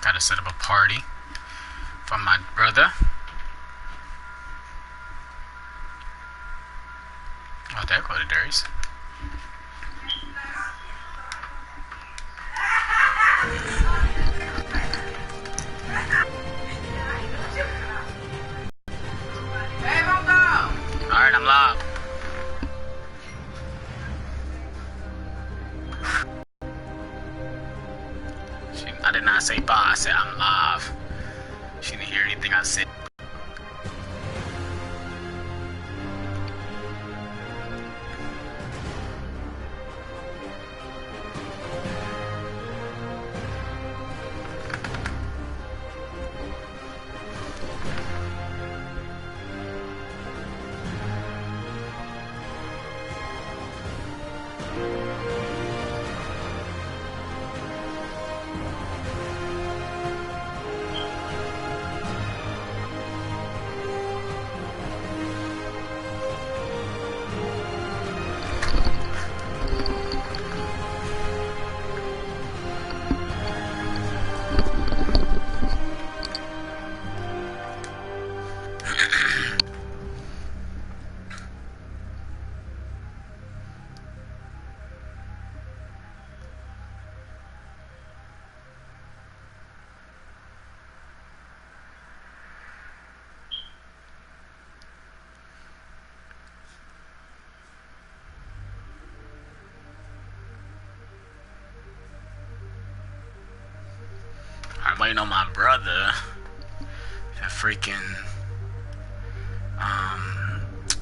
Gotta set up a party for my brother. Oh, there go the Darius. Alright, I'm live. I did not say bye, I said I'm live. She didn't hear anything I said. I'm waiting on my brother to freaking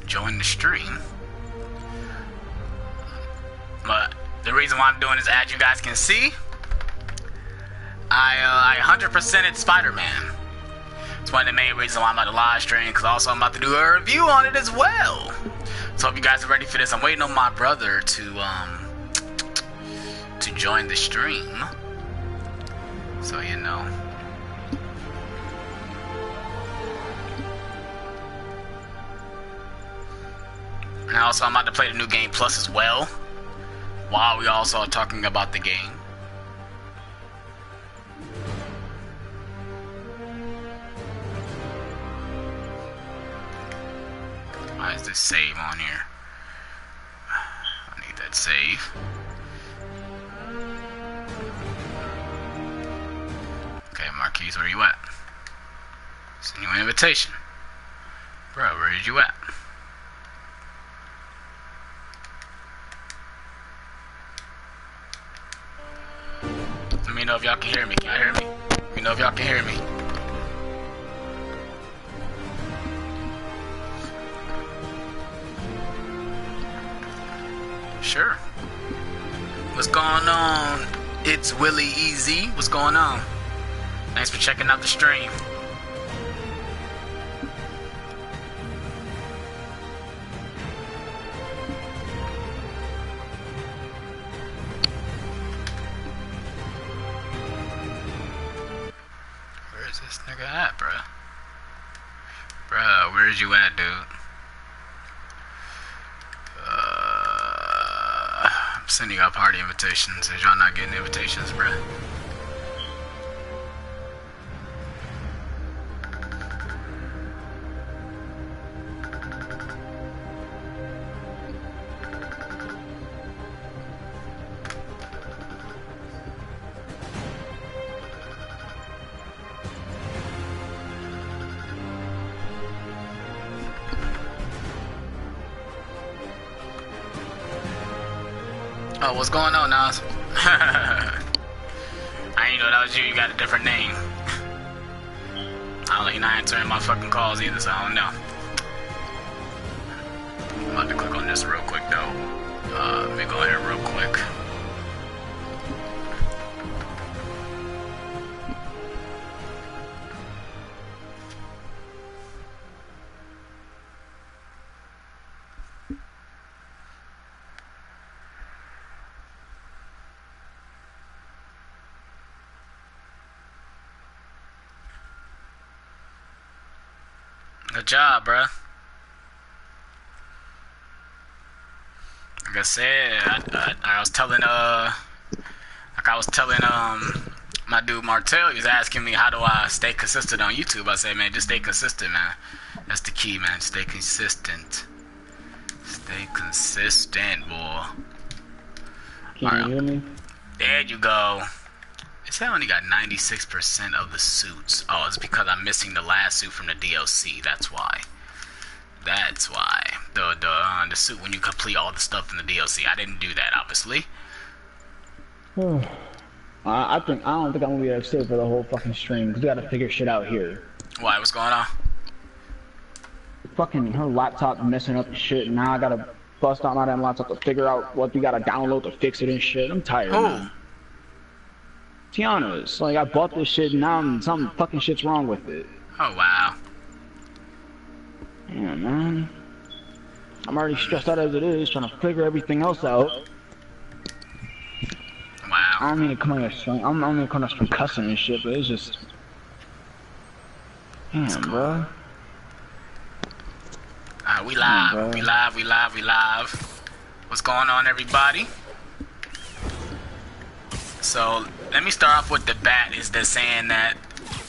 join the stream. But the reason why I'm doing this, as you guys can see, I 100%ed Spider-Man. It's one of the main reasons why I'm about to live stream, because also I'm about to do a review on it as well. So if you guys are ready for this, I'm waiting on my brother to join the stream. So you know. And also I'm about to play the new game plus as well, while we also are talking about the game. Why is this save on here? I need that save. Okay, Marquise, where you at? Send you an invitation. Bro, where is you at? Let me know if y'all can hear me. Can y'all hear me? Let me know if y'all can hear me. Sure. What's going on? It's Willie Easy. What's going on? Thanks for checking out the stream. Where is this nigga at, bruh? Bruh, where's you at, dude? I'm sending out party invitations. Is y'all not getting invitations, bruh? Oh, what's going on, Nas? I didn't know that was you. You got a different name. I don't know, you're not answering my fucking calls either, so I don't know. I'm about to click on this real quick, though. Let me go here real quick. Good job, bruh. Like I said, I was telling my dude Martell, he was asking me how do I stay consistent on YouTube. I say, man, just stay consistent, man. That's the key, man. Stay consistent. Stay consistent, boy. Can you hear me? There you go. It said I only got 96% of the suits. Oh, it's because I'm missing the last suit from the DLC. That's why. That's why. The suit when you complete all the stuff in the DLC. I didn't do that, obviously. I don't think I'm gonna be able to stay for the whole fucking stream because we gotta figure shit out here. Why? What's going on? Fucking her laptop messing up and shit. Now I gotta bust out my damn laptop to figure out what we gotta download to fix it and shit. I'm tired. Man. Tiana's like I bought this shit and now some fucking shit's wrong with it. Oh wow. Yeah, man. I'm already stressed out as it is, trying to figure everything else out. Wow. I don't mean to come on string. I'm not mean to come on string cussing and shit, but it's just. Damn, bro. We live. We live. We live. We live. What's going on, everybody? So let me start off with the bat. Is that saying that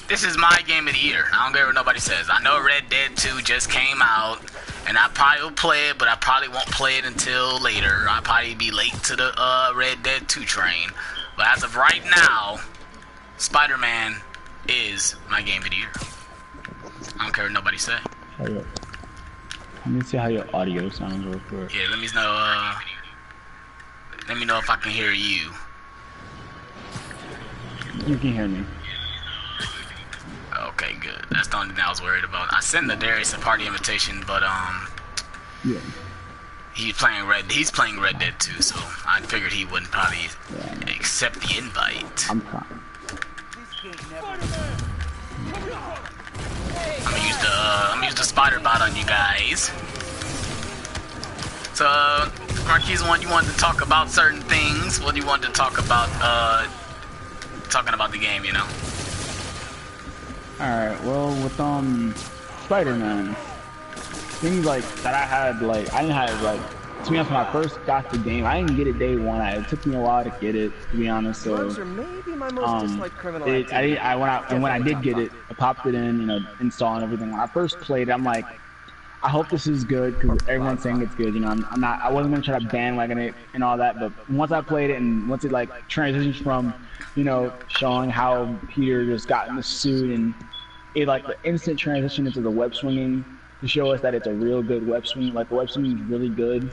this is my game of the year? I don't care what nobody says. I know Red Dead 2 just came out, and I probably will play it, but I probably won't play it until later. I'll probably be late to the Red Dead 2 train. But as of right now, Spider-Man is my game of the year. I don't care what nobody say. Let me see how your audio sounds real quick. Yeah, let me know if I can hear you. You can hear me. Okay, good. That's the only thing I was worried about. I sent the Darius a party invitation, but yeah. He's playing Red Dead 2, so I figured he wouldn't probably accept the invite. I'm fine. I'm gonna use the spider bot on you guys. So, Marquise, you wanted to talk about certain things. What do you want to talk about? Talking about the game, you know. Alright, well, with Spider-Man, things like that I had, like, I didn't have, like, to be honest, when I first got the game, I didn't get it day one. It took me a while to get it, to be honest. So, when I did get it, I popped it in, you know, install and everything. When I first played it, I'm like, I hope this is good because everyone's saying it's good. You know, I wasn't gonna try to bandwagon it and all that, but once I played it and once it like transitions from, you know, showing how Peter just got in the suit and it like the instant transition into the web swinging to show us that it's a real good web swing. Like the web swinging is really good.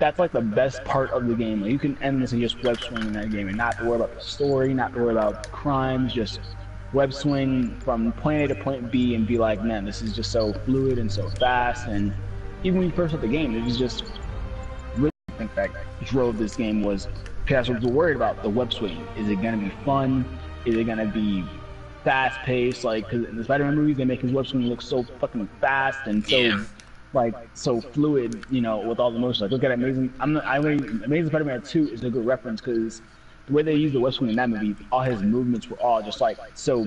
That's like the best part of the game. Like, you can end this and just web swing in that game and not to worry about the story, not to worry about crimes, just web swing from point A to point B and be like, man, this is just so fluid and so fast. And even when you first hit the game, it was just really, I think that drove this game was PS was worried about the web swing. Is it gonna be fun? Is it gonna be fast paced? Like, cause in the Spider-Man movies, they make his web swing look so fucking fast and so like so fluid, you know, with all the motion. Like, look at Amazing. Amazing Spider-Man 2 is a good reference because the way they used the web swing in that movie, all his movements were all just like so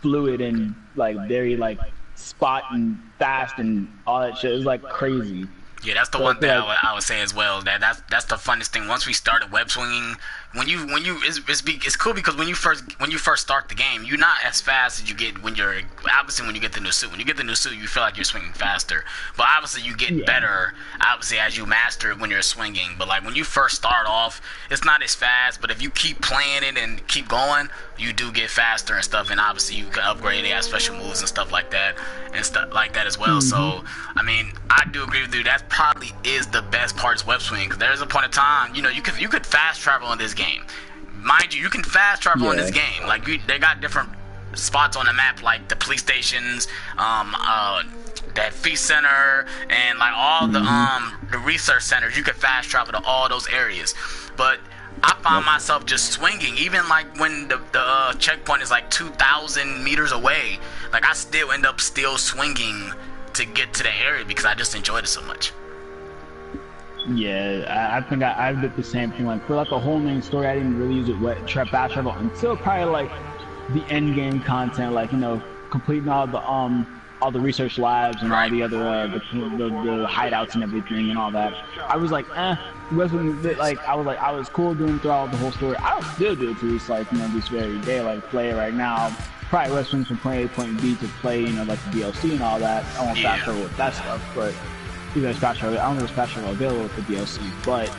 fluid and like very like spot and fast and all that shit. It was like crazy. Yeah, that's the one thing I would say as well. That's the funnest thing. Once we started web swinging, it's cool because when you first start the game, you're not as fast as you get when you get the new suit. When you get the new suit, you feel like you're swinging faster. But obviously you get better obviously as you master it when you're swinging. But like when you first start off, it's not as fast. But if you keep playing it and keep going, you do get faster and stuff. And obviously you can upgrade. They have special moves and stuff like that as well. So I mean, I do agree with you. That probably is the best part is web swing. Because there's a point of time, you know, you could fast travel in this game. Mind you can fast travel in this game. Like they got different spots on the map, like the police stations, that feast center, and like all the research centers. You can fast travel to all those areas. But I found myself just swinging, even like when the checkpoint is like 2,000 meters away. Like I still end up swinging to get to the area because I just enjoyed it so much. Yeah, I think I did the same thing. Like for like the whole main story, I didn't really use it fast travel until probably like the end game content, like, you know, completing all the all the research labs and all the other the hideouts and everything and all that. I was like, it wasn't like I was cool doing throughout the whole story. I don't still do it to this this very day, like play it right now. Probably West Wings from point A to point B to play, like the DLC and all that. I won't fast travel with that stuff, but either it's fast travel. I don't know if it's fast travel available with the DLC, but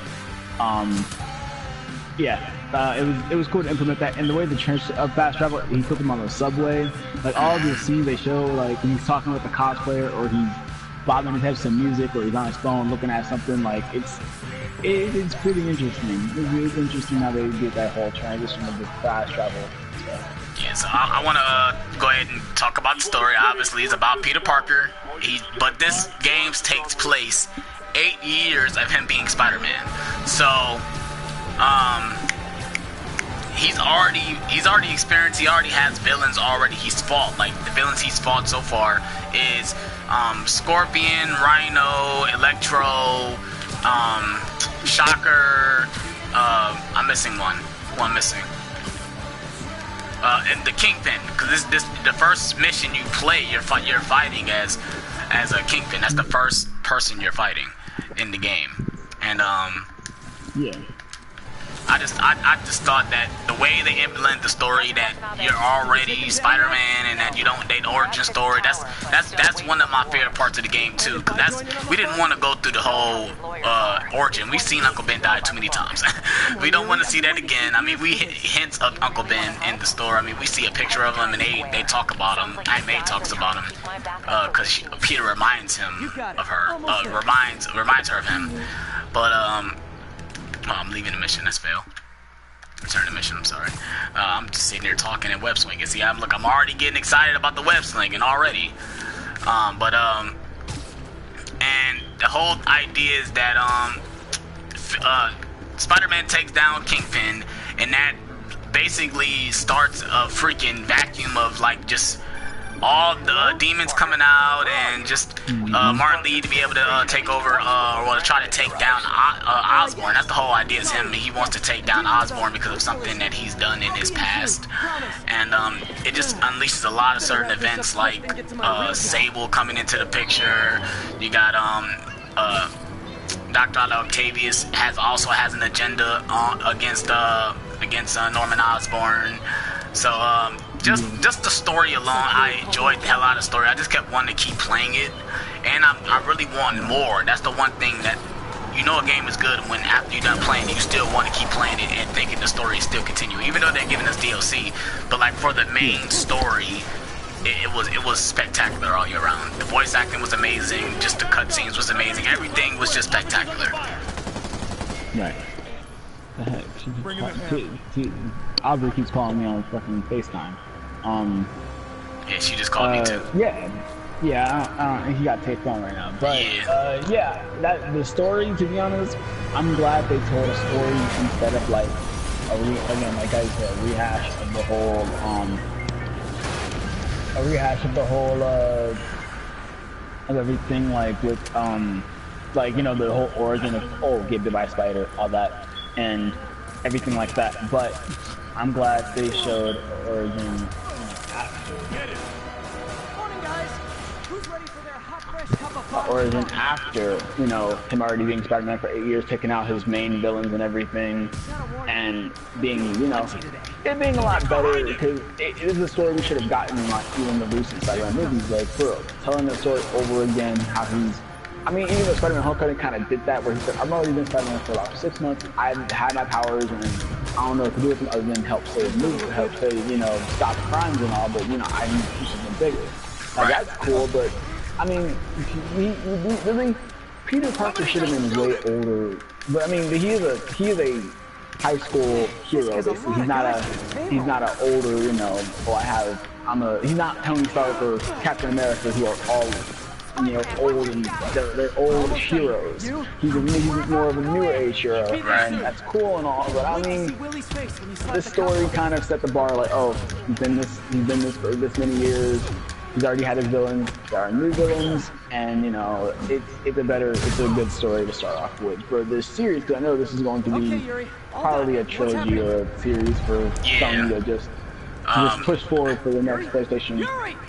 it was cool to implement that. And the way the fast travel, he put them on the subway, like all the scenes they show, like when he's talking with the cosplayer or he's bobbing his head to some music or he's on his phone looking at something, like it's pretty interesting. It's interesting how they did that whole transition of the fast travel stuff. Yeah, so I want to go ahead and talk about the story. Obviously, it's about Peter Parker. But this game takes place 8 years of him being Spider-Man. So, he's already experienced. He already has villains already. He's fought. Like the villains he's fought so far is Scorpion, Rhino, Electro, Shocker. I'm missing one. One missing. And the Kingpin, because this the first mission you play, you're fighting as a Kingpin. That's the first person you're fighting in the game, and yeah. I just thought that the way they implement the story, that you're already Spider-Man and that you don't date origin story, that's one of my favorite parts of the game too. Cause we didn't want to go through the whole origin. We've seen Uncle Ben die too many times. We don't want to see that again. I mean, we hints of Uncle Ben in the story. I mean, we see a picture of him and they talk about him. Aunt May talks about him because Peter reminds him of her, reminds her of him. But oh, I'm leaving the mission. That's fail. Return the mission. I'm sorry. I'm just sitting there talking and web swinging. See, I'm already getting excited about the web slinging already. And the whole idea is that Spider-Man takes down Kingpin, and that basically starts a freaking vacuum of like just all the demons coming out, and just Martin Lee to be able to take over or to try to take down Osborn. That's the whole idea. Is him. He wants to take down Osborn because of something that he's done in his past, and it just unleashes a lot of certain events like Sable coming into the picture. You got Dr. Octavius also has an agenda against Norman Osborn. So just the story alone, I enjoyed the hell out of the story. I just kept wanting to keep playing it, and I really want more. That's the one thing that a game is good when after you're done playing it, you still want to keep playing it and thinking the story is still continuing, even though they're giving us DLC. But like for the main story, it was spectacular all year round. The voice acting was amazing, just the cutscenes was amazing. Everything was just spectacular. Right. Aubrey keeps calling me on fucking FaceTime. Yeah, she just called me too. Yeah, he got taped on right now. But that the story, to be honest, I'm glad they told a story instead of like like I said, a rehash of the whole of everything, like with the whole origin of get bit by a spider, all that, and everything like that. But I'm glad they showed origin after, him already being Spider-Man for 8 years, taking out his main villains and everything, and being, it being a lot better, because it is a story we should have gotten in like even the recent Spider-Man movies, like for telling the story over again, how he's, even though Spider-Man Homecoming kind of did that, where he said, I've already been Spider-Man for about 6 months, I've had my powers, and I don't know what to do with them other than help save movies, help save, stop crimes and all, but, I need to do something bigger. Like, that's cool, but, really, Peter Parker should have been way older, but, he is a high school hero, basically. He's not an older, he's not Tony Stark or Captain America, who are all, old, and they're old heroes. He's more of a newer age hero, and that's cool and all, but this story kind of set the bar like, he's been this for this many years, he's already had his villains, there are new villains, and it's a good story to start off with for this series, because I know this is going to be probably a trilogy or a series for Sony to just push forward for the next PlayStation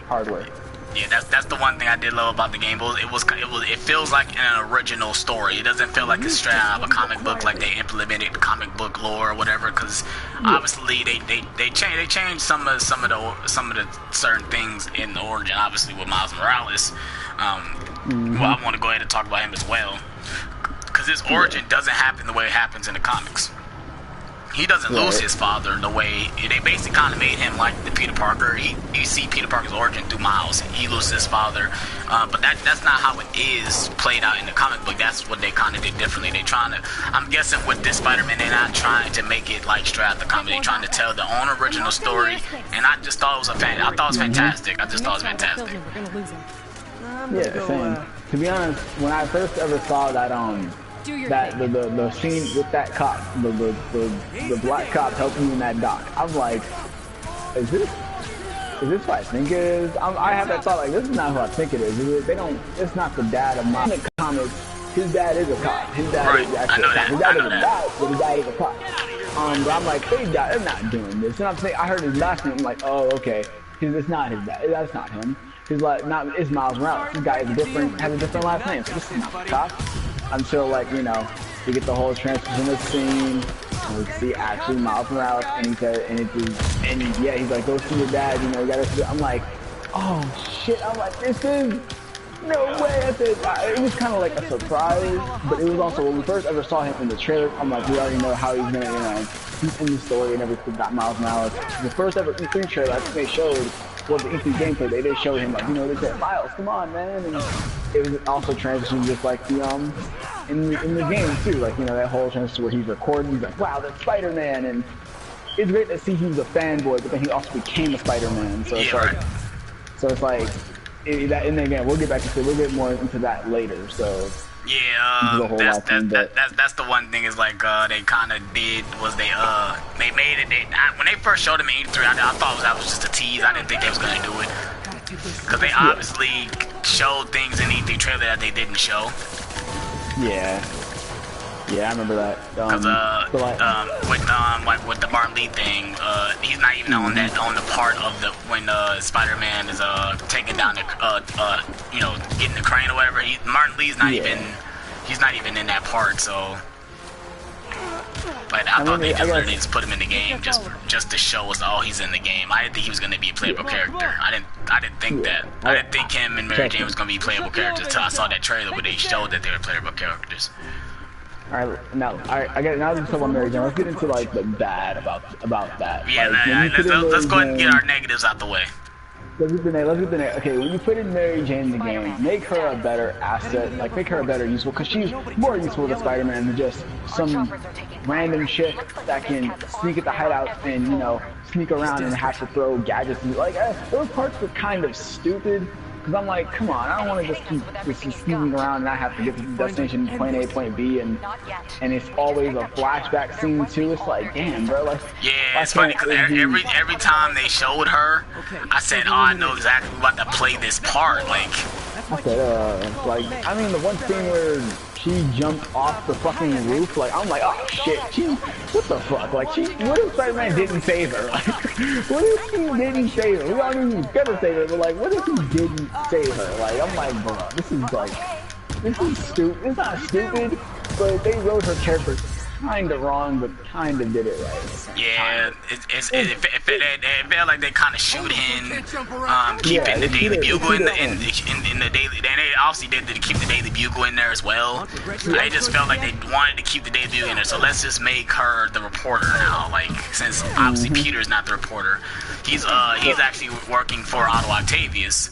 hardware. Yeah, that's the one thing I did love about the game. It feels like an original story. It doesn't feel like it's straight out of a comic book, like they implemented comic book lore or whatever. Because obviously they changed some of the certain things in the origin. Obviously with Miles Morales, well, I want to go ahead and talk about him as well, because his origin doesn't happen the way it happens in the comics. He doesn't lose his father the way they basically kind of made him like the Peter Parker. You see Peter Parker's origin through Miles. He loses his father, but that's not how it is played out in the comic book. That's what they kind of did differently. They trying to, I'm guessing with this Spider-Man, they're not trying to make it like straight out the comic. They're trying to tell their own original story, and I just thought it was fantastic. I just thought it was fantastic. Yeah, same. To be honest, when I first ever saw that the scene with that cop, the black cop helping you in that dock, I'm like, is this what I think it is? I have that thought, like, this is not who I think it is. It's not the dad of my comics. His dad is a cop. His dad is actually a cop. His dad is a dad, but his dad is a cop. But I'm like, they're not doing this. And I'm saying, I heard his last name, I'm like, oh, okay. It's not his dad. That's not him. It's Miles Morales. This guy has a different last name. So this is not the cop. Until, like, you know, we get the whole transition scene, and we see actually Miles Morales, and he said, yeah, he's like, go see your dad, you know, you gotta see. I'm like, oh shit, I'm like, this is, no way. I said, it was kind of like a surprise, but it was also, when we first ever saw him in the trailer, I'm like, we already know how he's gonna, you know, he's in the story and everything about Miles Morales. The first ever E3 trailer, I think they showed, well, the E3 gameplay, they did show him, like, you know, they said, Miles, come on, man, and it was also transitioned just like the, in the game too, like, you know, that whole transition where he's recording, he's like, wow, that's Spider-Man, and it's great to see he was a fanboy, but then he also became a Spider-Man, so it's like, and again, we'll get more into that later, so. Yeah, that's the one thing is like they kind of did was they made it. When they first showed him in E3, I thought that was just a tease. I didn't think they was gonna do it because they obviously showed things in the E3 trailer that they didn't show. Yeah, I remember that. Because with the Martin Lee thing, he's not even on the part of the when Spider-Man is taking down the you know, getting the crane or whatever. Martin Lee's not even in that part. So, but I thought they just put him in the game just to show us, oh, he's in the game. I didn't think he was going to be a playable character. I didn't think that. I didn't think him and Mary Jane was going to be playable characters until I saw that trailer where they showed that they were playable characters. Alright, now I got now that we talk about Mary Jane, let's get into like the bad about that. Yeah, like, let's go ahead and get our negatives out the way. Let's get the name. Okay, when you put in Mary Jane in the game, make her a better asset, like make her a better useful, because she's more useful to Spider-Man than just some random chick that can sneak at the hideout and, you know, sneak around and have to throw gadgets. Like, those parts were kind of stupid. Because I'm like, come on, I don't want to just keep sneaking around and I have to get to the destination point A, point B, and it's always a flashback scene too. It's like, damn, bro. Like, yeah, it's funny because every time they showed her, I said, oh, I know exactly what to play this part. Like, I said, like, I mean, the one scene where she jumped off the fucking roof, like, I'm like, oh shit, what the fuck? Like, what if Spider-Man didn't save her? Like, what if he didn't save her? We all knew he was gonna save her, but like, what if he didn't save her? Like, I'm like, bro, this is stupid. It's not stupid, but they wrote her character kinda wrong, but kinda did it right. Yeah, it felt like they kind of shoot in, keeping the Daily Bugle in the Daily. And they obviously did to keep the Daily Bugle in there as well. I just felt like they wanted to keep the Daily Bugle in there, so let's just make her the reporter now. Like, since obviously Peter's not the reporter, he's actually working for Otto Octavius.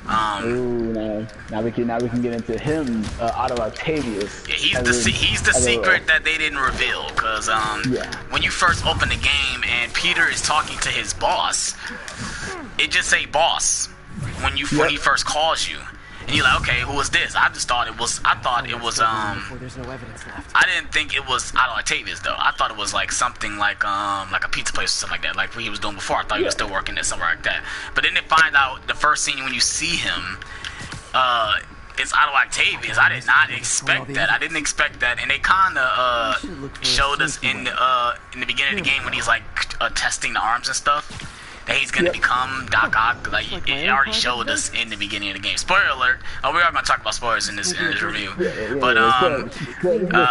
Now we can get into him, Otto Octavius. Yeah, he's the secret that they didn't reveal, because when you first open the game and Peter is talking to his boss, it just say boss when he first calls you, and you're like, okay, who is this? I thought it was I didn't think it was Otto Octavius though. I thought it was like something like a pizza place or something like that, like what he was doing before. I thought he was still working there somewhere like that. But then they find out the first scene when you see him, it's Otto Octavius. I did not expect that. I didn't expect that, and they kind of showed us in the beginning of the game when he's like testing the arms and stuff. that he's gonna become Doc Ock. Like it already showed us in the beginning of the game. Spoiler alert! Oh, we are gonna talk about spoilers in this review. But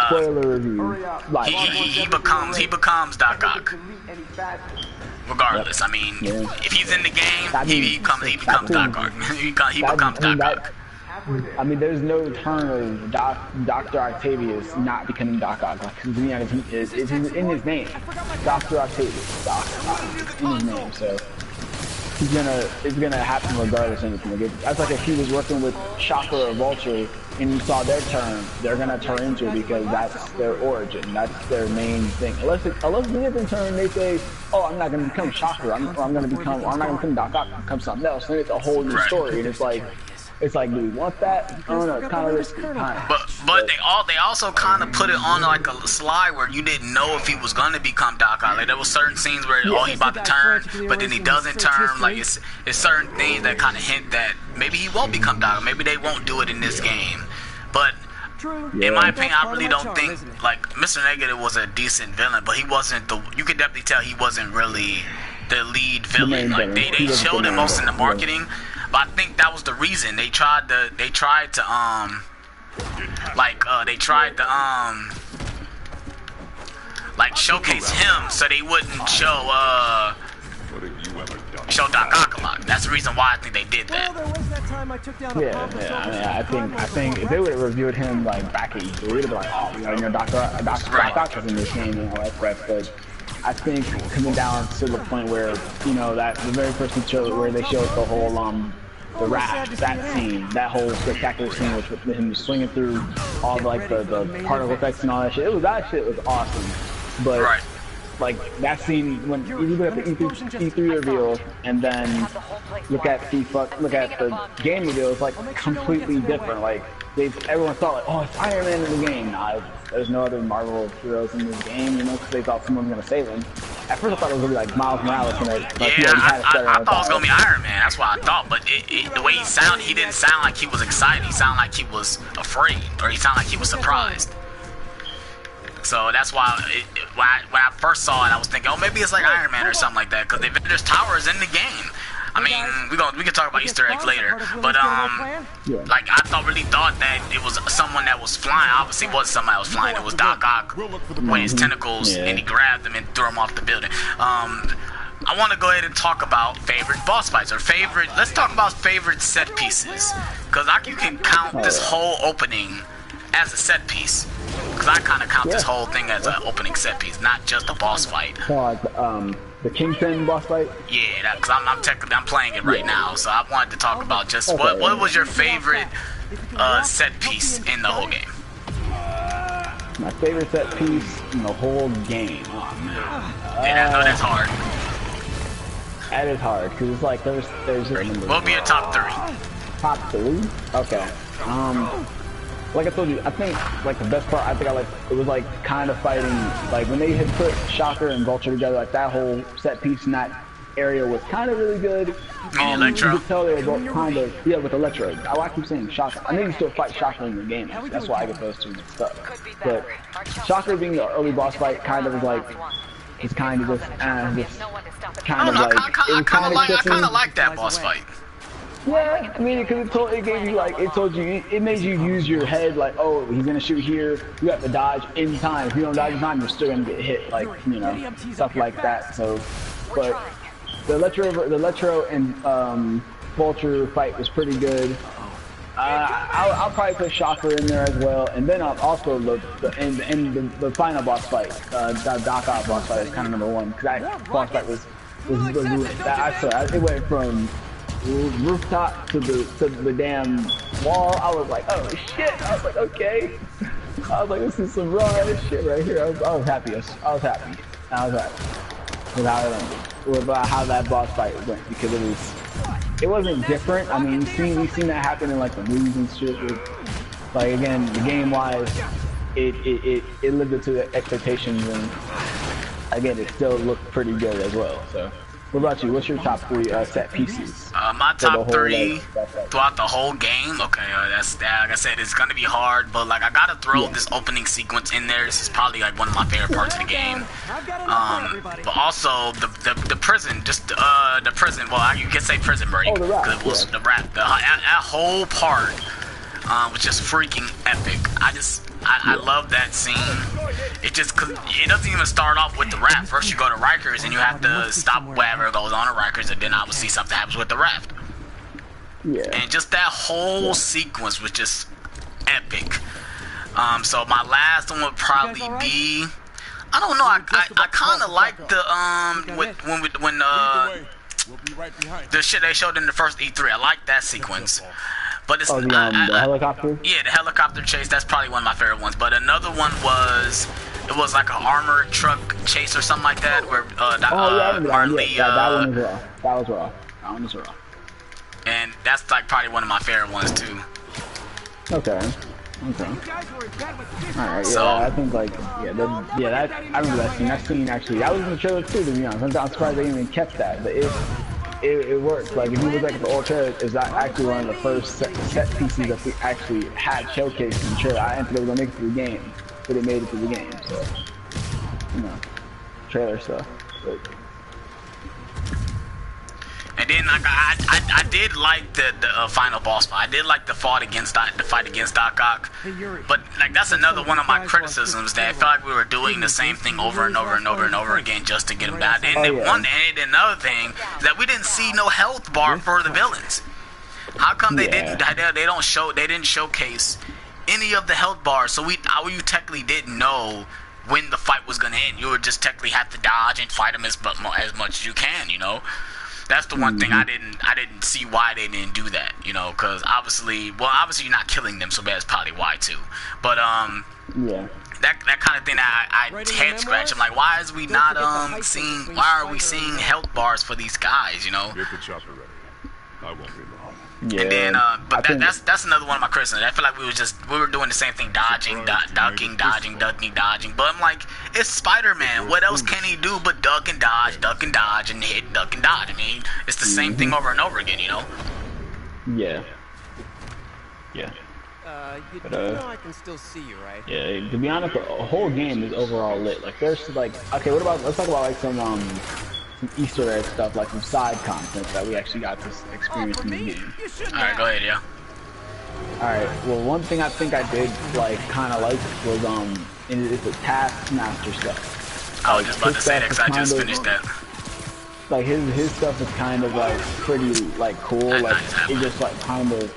spoiler review. He becomes Doc Ock. Regardless, I mean, if he's in the game, he becomes Doc Ock. he becomes Doc Ock. I mean, there's no turn of Dr. Octavius not becoming Doc Ock. Like, to be honest, it's in his name. Dr. Octavius. Doc Ock. It's in his name, so it's gonna happen regardless of anything. That's like if he was working with Shocker or Vulture and you saw their turn, they're gonna turn into it because that's their origin. That's their main thing. Unless in a different turn they say, oh, I'm not gonna become Shocker, I'm not gonna become Doc Ock, become something else. Then it's a whole new story, and it's like, do we want that? I don't know, it's kind of risky. But they also kind of put it on like a slide where you didn't know if he was gonna become Doc Ock. Like there was certain scenes where he about to turn, but then he doesn't turn. Like it's certain things that kind of hint that maybe he won't become Doc Ock. Maybe they won't do it in this game. But in my opinion, I really don't think like Mr. Negative was a decent villain, but he wasn't the. You could definitely tell he wasn't really the lead villain. Like they showed him most in the marketing. But I think that was the reason they tried to showcase him so they wouldn't show Doc Ock a lot. That's the reason why I think they did that. Yeah. I think if they would have reviewed him like back at E3, would have been like, oh, you know, Doc Ock was in this game and all that stuff. But I think coming down to the point where, you know, that the very first show where they showed the whole the raft, that scene, that whole spectacular scene with him swinging through all the particle effects and all that shit. That shit was awesome. But like that scene when you look at the E3 reveal and then look at the game reveal, it's like completely different. Like everyone thought like, oh, it's Iron Man in the game. Nah, there's no other Marvel heroes in this game, you know, because they thought someone was gonna save him. At first I thought it was gonna be like Miles Morales. I thought it was gonna be Iron Man. That's what I thought. But the way he sounded, he didn't sound like he was excited. He sounded like he was afraid, or he sounded like he was surprised. So that's why when I first saw it, I was thinking, oh, maybe it's like Iron Man or something like that, because the Avengers Tower is in the game. I mean, we can talk about Easter eggs later, but like I really thought that it was someone that was flying. Obviously, it wasn't somebody that was flying. It was Doc Ock with his tentacles, and he grabbed them and threw him off the building. I want to go ahead and talk about favorite boss fights or favorite. Let's talk about favorite set pieces, because you can count this whole opening as a set piece. Because I kind of count this whole thing as an opening set piece, not just a boss fight. The Kingpin boss fight? Yeah, because I'm playing it right now, so I wanted to talk about just what was your favorite set piece in the whole game? My favorite set piece in the whole game? Oh, man. Yeah, I know that's hard. That is hard, because it's like there's what would be your top 3? Top 3? Okay. Like I told you, I think like the best part it was like kind of fighting, like when they had put Shocker and Vulture together, like that whole set piece in that area was kind of really good. Electro? You could tell they were both kind of, with Electro. I keep saying Shocker. I know you still fight Shocker in the game, that's why I get those two mixed up. But Shocker being the early boss fight kind of was like, it's kind of just kind of like, I kind of like that boss fight. Yeah, I mean, because it made you use your head, like, oh, he's gonna shoot here, you have to dodge in time. If you don't dodge in time, you're still gonna get hit, like, you know, stuff like that. So, but the Electro and Vulture fight was pretty good. I'll probably put Shocker in there as well, and then also the final boss fight, the Doc Ock boss fight is kind of number 1, because that boss fight was it went from rooftop to the damn wall. I was like, oh shit! I was like, okay. I was like, this is some raw ass shit right here. I was happy. I was happy with how it ended, about how that boss fight went, because it wasn't different. I mean, we've seen that happen in like the movies and shit. Like again, the game wise, it lived up to the expectations, and again, it still looked pretty good as well. So. What about you? What's your top 3 set pieces? My For the top whole, 3 like, throughout the whole game. Okay, that's that. Like I said, it's gonna be hard, but like I gotta throw this opening sequence in there. This is probably like one of my favorite parts of the game. But also the prison, just the prison. Well, you can say prison break. Oh, the rap. It was the rap. That whole part was just freaking epic. I love that scene. It just, cause it doesn't even start off with the rap. First you go to Rikers and you have to stop whatever goes on at Rikers, and then obviously something happens with the raft. Yeah. And just that whole sequence was just epic. So my last one would probably be, I don't know. I kind of like the the shit they showed in the first E3. I like that sequence. But it's the helicopter? Yeah, the helicopter chase. That's probably one of my favorite ones. But another one was, it was like an armored truck chase or something like that, where Martin Lee. That one was raw. That was raw. That one was raw. And that's like probably one of my favorite ones too. Okay. Okay. Alright, So, yeah, I think like, that, I remember that scene. That scene actually, that was in the trailer too, to be honest. I'm surprised they even kept that, but it works. Like, if you look at the old trailer, is that actually one of the first set pieces that we actually had showcased in the trailer. I didn't think they were going to make it to the game, but they made it to the game, so, you know, trailer stuff. But, and then like I did like the final boss fight. I did like the fight against Doc Ock. But like that's another one of my criticisms, that I felt like we were doing the same thing over and over and over and over again just to get him down. And another thing is that we didn't see no health bar for the villains. How come they didn't showcase any of the health bars? So you technically didn't know when the fight was gonna end. You would just technically have to dodge and fight them as much as you can, you know. That's the one thing I didn't see why they didn't do that, you know, because obviously you're not killing them, so that's probably why too. But that kind of thing I head scratch. I'm like, why is we not seeing? Why are we seeing health bars for these guys, you know? Get the chopper ready. I won't be long. Yeah, and then, but that's another one of my criticisms. I feel like we were doing the same thing, ducking. But I'm like, it's Spider-Man. What else can he do but duck and dodge, and hit, duck and dodge? I mean, it's the same thing over and over again, you know? Yeah. Yeah. You know I can still see you, right? Yeah, to be honest, the whole game is overall lit. Like, there's like, okay, let's talk about like some Easter egg stuff, like some side content that we actually got to experience in the game. Alright, go ahead, yeah. Alright, well, one thing I think I did, like, kind of like was, it's the Taskmaster stuff. I was just about to say that because I just finished that. Like, his stuff is kind of, like, pretty, like, cool. Like, it just, like, kind of,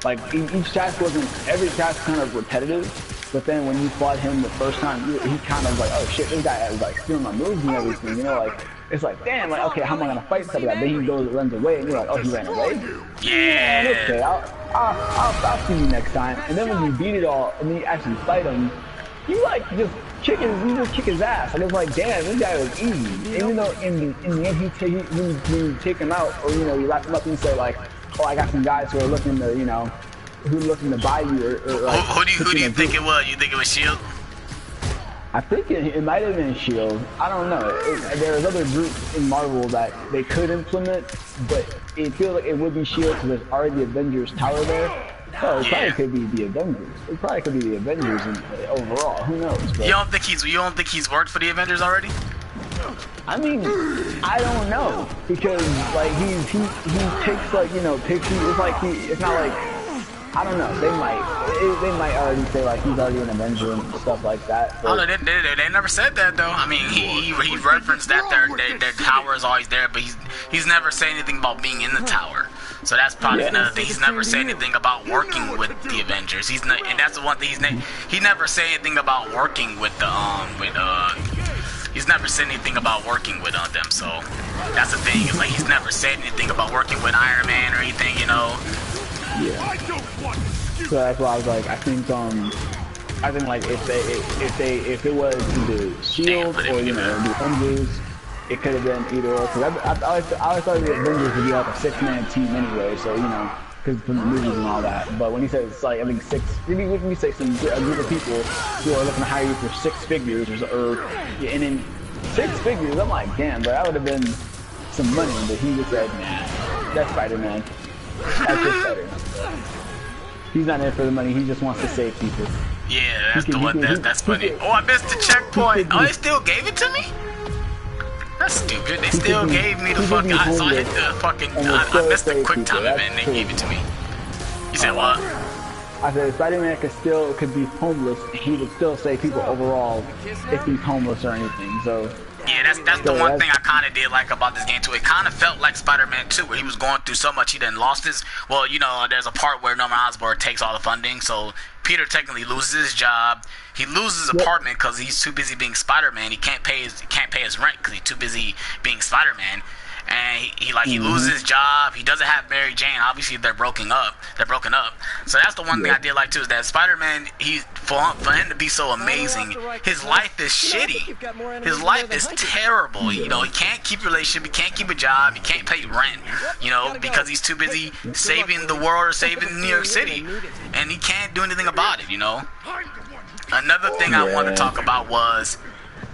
like, each task every task kind of repetitive. But then when you fought him the first time, he kind of like, oh shit, this guy is like stealing my moves and everything, you know, like, it's like, damn, like, okay, how am I gonna fight something like that? Then he runs away, and you're like, oh, he ran away? Yeah. Okay, I'll see you next time. And then when you beat it all, and then you actually fight him, you like just kick his ass. And it's like, damn, this guy was easy. Even though in the end you take him out, or, you know, you wrap him up and say like, oh, I got some guys who are looking to, you know, who looking to buy you, or like, who do you think it was? You think it was Shield? I think it might have been Shield. I don't know. There was other groups in Marvel that they could implement, but it feels like it would be Shield because there's already the Avengers Tower there. So it probably could be the Avengers. It probably could be the Avengers overall. Who knows? But, you don't think he's worked for the Avengers already? I mean, I don't know, because like he takes, like, you know, pictures. It's like it's not like, I don't know. They might already say like he's already an Avenger and stuff like that. Oh no, they never said that though. I mean, he referenced that their tower is always there, but he's never said anything about being in the tower. So that's probably another thing. He's never said anything about working with the Avengers. And that's the one thing he never said anything about working with he's never said anything about working with them. So that's the thing. It's like he's never said anything about working with Iron Man or anything, you know. Yeah. So that's why I was like, I think like if it was either Shield or, you know, the Avengers, it could have been either or. Because I always thought the Avengers would be like a 6-man team anyway. So, you know, because from the movies and all that. But when he says it's like, I think maybe we can say a group of people who are looking to hire you for 6 figures and then 6 figures, I'm like, damn, but that would have been some money, but he just said, nah, that's Spider-Man. That's just Spider-Man. He's not in it for the money. He just wants to save people. Yeah, that's the one. That's funny. Oh, I missed the checkpoint. Oh, they still gave it to me? That's stupid. They still gave me the fucking. So I hit the fucking. I missed the quick time event and they gave it to me. You said what? I said Spider-Man could be homeless and he would still save people overall if he's homeless or anything. So yeah, that's the one thing I kind of did like about this game too. It kind of felt like Spider-Man 2, where he was going through so much he then lost his. Well, you know, there's a part where Norman Osborn takes all the funding, so Peter technically loses his job. He loses his apartment because he's too busy being Spider-Man. He can't pay his rent because he's too busy being Spider-Man. And he loses his job. He doesn't have Mary Jane. Obviously, they're broken up. So that's the one thing I did like too, is that Spider-Man, for him to be so amazing, his life is shitty. His life is terrible. You know, he can't keep a relationship. He can't keep a job. He can't pay rent. You know, because he's too busy saving the world or saving New York City, and he can't do anything about it. You know. Another thing I wanted to talk about was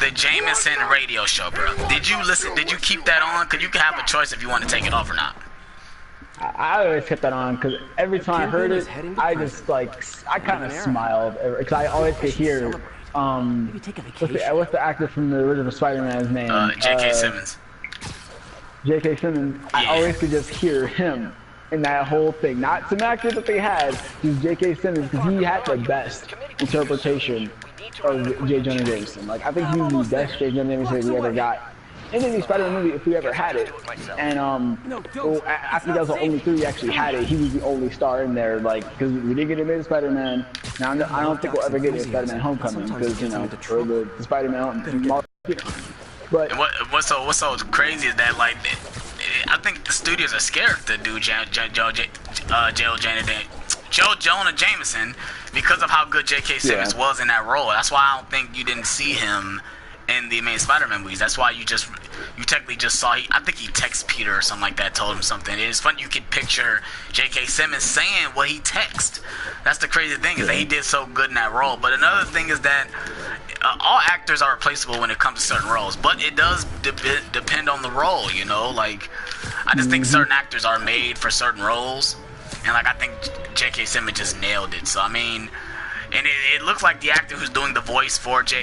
the Jameson radio show, bro. Did you listen? Did you keep that on? Because you can have a choice if you want to take it off or not. I always kept that on because every time I heard it, I just I kind of smiled because I always could hear what's the actor from the original Spider-Man's name? J.K. Simmons. J.K. Simmons. I always could just hear him in that whole thing. Not some actor that they had, just J.K. Simmons, because he had the best interpretation of J. Jonah Jameson. Like, I think he's the best J. Jonah Jameson we ever got in any Spider-Man movie if we ever had it. And I think that was the only three we actually had it. He was the only star in there, like, because we didn't get him in Spider-Man. Now I don't think we'll ever get it in Spider-Man Homecoming because, you know, for the Spider-Man, but what's so crazy is that, like, I think the studios are scared to do Joe Jonah Jameson because of how good J.K. Simmons was in that role. That's why I don't think you didn't see him in the main Spider-Man movies. That's why you technically just saw. I think he texted Peter or something like that, told him something. It's funny you could picture J.K. Simmons saying what he texted. That's the crazy thing, is that he did so good in that role. But another thing is that all actors are replaceable when it comes to certain roles, but it does depend on the role, you know. Like, I just think certain actors are made for certain roles, and like I think J.K. Simmons just nailed it. So I mean, and it looks like the actor who's doing the voice for Joe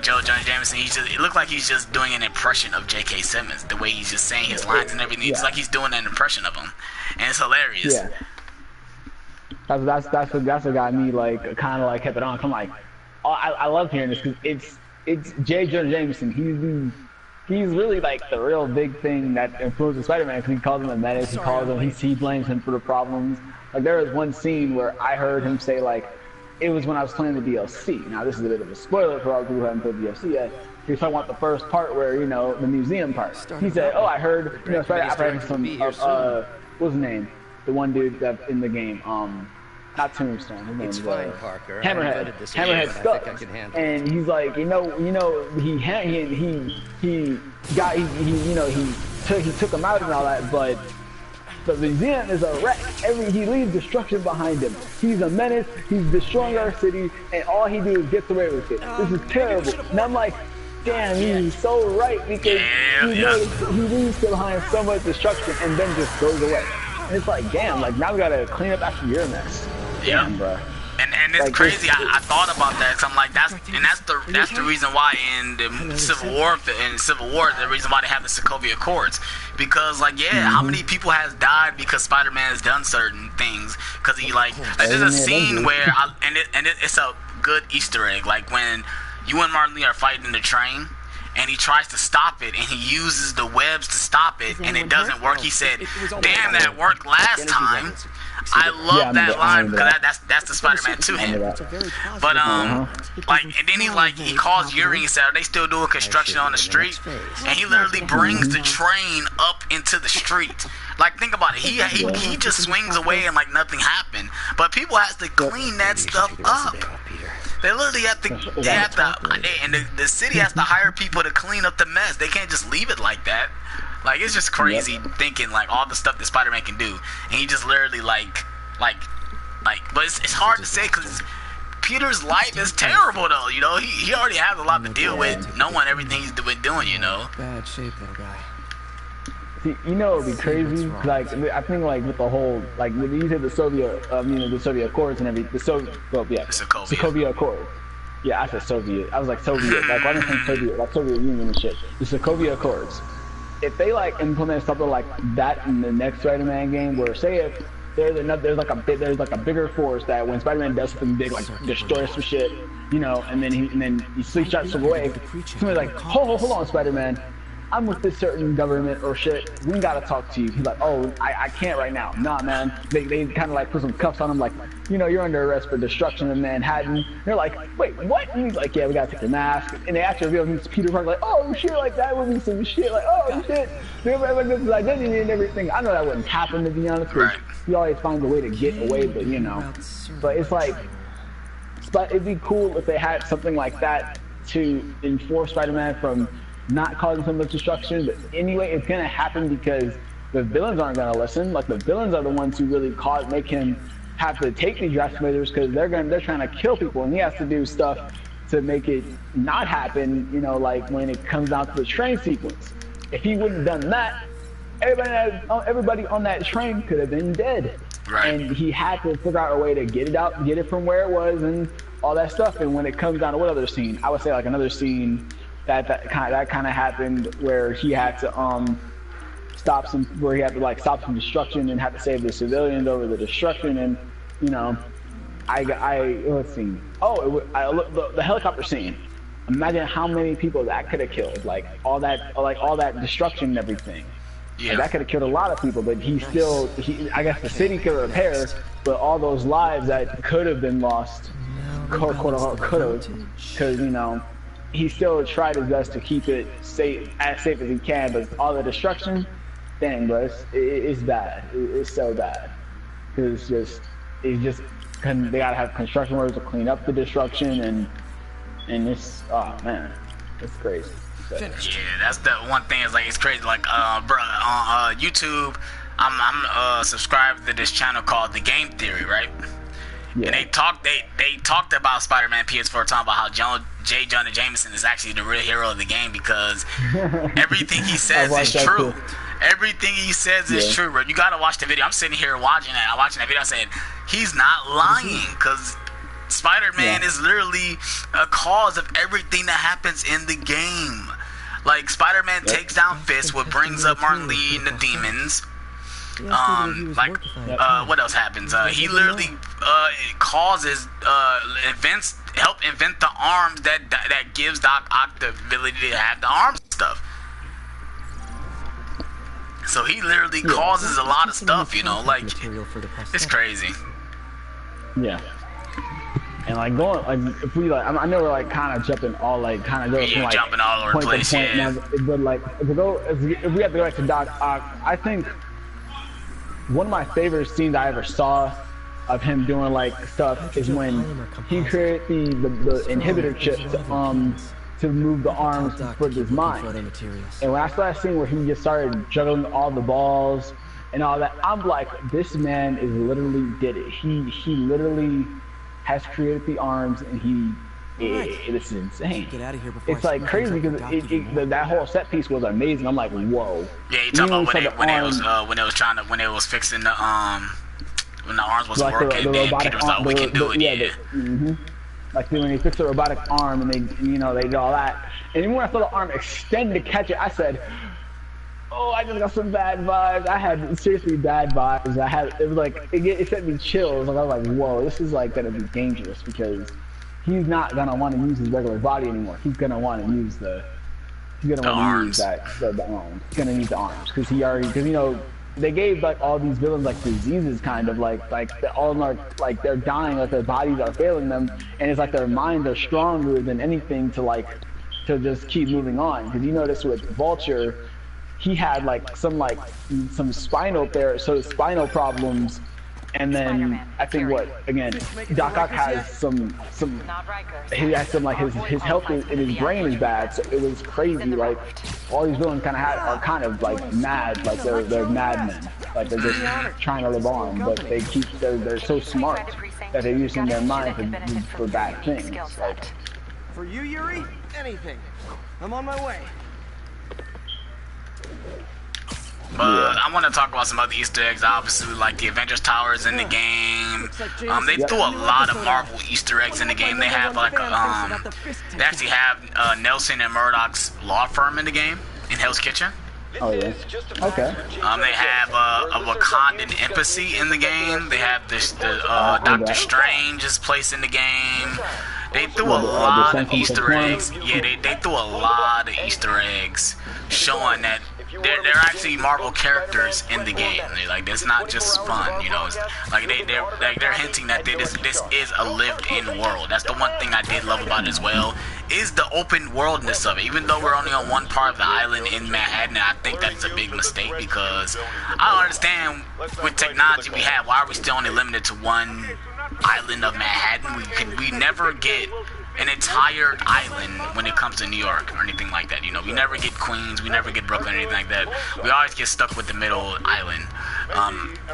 Jonah Jameson, it looked like he's just doing an impression of J.K. Simmons, the way he's just saying his lines and everything. It's like he's doing an impression of him, and it's hilarious. Yeah, that's what got me like kind of like kept it on. I'm like, oh, I love hearing this because it's J. Jonah Jameson. He's really like the real big thing that influences Spider-Man, because he calls him a menace. He blames him for the problems. Like, there was one scene where I heard him say, like, it was when I was playing the DLC. Now, this is a bit of a spoiler for all the people who haven't played the DLC yet. He was talking about the first part where, you know, the museum part. He said, oh, I heard, you know, Spider-Man from, what's his name? The one dude that's in the game, not Tombstone. His name is Hammerhead. Hammerhead Stubbs. And he's like, he took him out and all that, but the museum is a wreck. He leaves destruction behind him. He's a menace. He's destroying our city, and all he do is gets away with it. This is terrible. And I'm like, damn, he's so right, because he leaves behind so much destruction and then just goes away. And it's like, damn, like, now we gotta clean up after your mess. Yeah, bro. And it's like, crazy. I thought about that, because I'm like, that's the reason why in the Civil War, the reason why they have the Sokovia Accords, because like, how many people has died because Spider-Man has done certain things? Because he like there's a scene where it's a good Easter egg, like when you and Martin Lee are fighting in the train, and he tries to stop it, and he uses the webs to stop it, and it doesn't work. He said, "Damn, that worked last time." I love that line, because that's the Spider-Man 2 hit. But like, and then he calls Yuri and said, "Are they still doing construction on the street?" And he literally brings the train up into the street. Like, think about it. He just swings away and like nothing happened. But people have to clean that stuff up. They literally have to, and the city has to hire people to clean up the mess. They can't just leave it like that. Like, it's just crazy thinking, like, all the stuff that Spider-Man can do. And he just literally, but it's hard to say, because Peter's life is terrible, though, you know? He already has a lot to deal with, knowing everything he's been doing, you know? Bad shape, little guy. See, you know, it'd be crazy. Like, I think, like, with the whole, like, when you said the Soviet, the Soviet Accords and everything, the Sokovia Accords. Yeah, I said Soviet. I was like Soviet. Like, why didn't I say Soviet? Like Soviet Union and shit. The Sokovia Accords. If they like implement something like that in the next Spider-Man game, where say if there's like a bigger force that when Spider-Man does something big, like destroys some shit, you know, and then he slingshots away, somebody's like, hold on, Spider-Man. I'm with this certain government or shit. We gotta talk to you. He's like, oh, I can't right now. Nah, man. They kind of like put some cuffs on him, like, you know, you're under arrest for destruction of Manhattan. They're like, wait, what? And he's like, yeah, we gotta take your mask. And they actually reveal he's Peter Parker, like, oh shit, like that would be some shit, like, oh shit. They like this is identity and everything. I know that wouldn't happen, to be honest, because he always finds a way to get away, but you know. But it's like, but it'd be cool if they had something like that to enforce Spider-Man from not causing so much destruction. But anyway, it's gonna happen because the villains aren't gonna listen. Like, the villains are the ones who really make him have to take these drastic measures, because they're trying to kill people, and he has to do stuff to make it not happen. You know, like when it comes down to the train sequence. If he wouldn't have done that, everybody on that train could have been dead. Right. And he had to figure out a way to get it from where it was, and all that stuff. And when it comes down to what other scene, I would say like another scene that kind of happened where he had to stop some destruction and had to save the civilians over the destruction. And you know, let's see. The helicopter scene. Imagine how many people that could have killed. Like all that destruction and everything. Yeah. Like, that could have killed a lot of people, but I guess the city could repair, but all those lives that could have been lost, quote unquote, could have, because you know, he still tried his best to keep it as safe as he can, but all the destruction, dang, bro, it's bad. It's so bad. Cause they gotta have construction workers to clean up the destruction, and it's, oh man, it's crazy. Yeah, that's the one thing. Is like, it's crazy. Like, bro, on YouTube, I'm subscribed to this channel called The Game Theory, right? Yeah. And they talked about Spider-Man PS4, talking about how J. Jonah Jameson is actually the real hero of the game, because everything he says is true. Everything he says is true, bro. You gotta watch the video. I'm sitting here watching that video, saying he's not lying, because Spider-Man is literally a cause of everything that happens in the game. Like, Spider-Man takes down Fist, what brings up Martin Lee and the demons. What else happens? He literally causes help invent the arms that gives Doc Ock the ability to have the arms and stuff. So he literally causes a lot of stuff, you know, like, it's crazy. Yeah. And like if we like, I know we're like kind of jumping all like kind of from like jumping all over the place, now, but like if we have to go back to Doc Ock, I think one of my favorite scenes I ever saw of him doing like stuff is when he created the inhibitor chip to move the arms for his mind. And when I saw that scene where he just started juggling all the balls and all that, I'm like, this man is literally did it. He literally has created the arms, and it's insane. Get out of here before it's like crazy, because that whole set piece was amazing. I'm like, whoa. Yeah, you talking about when it was fixing the when the arms wasn't like working, and Peter was like, we can do it. Like when they fixed the robotic arm, and they did all that. And even when I saw the arm extend to catch it, I said, oh, I just got some bad vibes. I had seriously bad vibes. It was like, it sent me chills. Like, I was like, whoa, this is like gonna be dangerous, because he's not gonna want to use his regular body anymore. He's gonna want to use the arms. The arms. He's gonna need the arms, because you know, they gave like all these villains like diseases, kind of like they're dying, like their bodies are failing them, and it's like their minds are stronger than anything to just keep moving on. Because you notice with Vulture, he had like some spinal problems, and then I think Doc Ock has he has some like his health in his brain is bad, so it was crazy. Like all these villains are kind of like mad, like they're madmen, like they're just trying to live on, but they're so smart that they're using their mind for bad things. Like, for you, Yuri, anything. I'm on my way. But I want to talk about some other Easter eggs. Obviously, like the Avengers Towers in the game. They threw a lot of Marvel Easter eggs in the game. They have like they actually have Nelson and Murdoch's law firm in the game in Hell's Kitchen. Oh yeah. Okay. They have a Wakandan embassy in the game. They have Doctor Strange's place in the game. They threw a lot of Easter eggs. Yeah, they threw a lot of Easter eggs showing that they're actually Marvel characters in the game. Like, it's not just fun, you know. It's like they're hinting that this is a lived-in world. That's the one thing I did love about it as well, is the open worldness of it. Even though we're only on one part of the island in Manhattan, I think that's a big mistake, because I don't understand, with technology we have, why are we still only limited to one island of Manhattan? We never get an entire island when it comes to New York or anything like that. You know, we never get Queens, we never get Brooklyn or anything like that. We always get stuck with the middle island.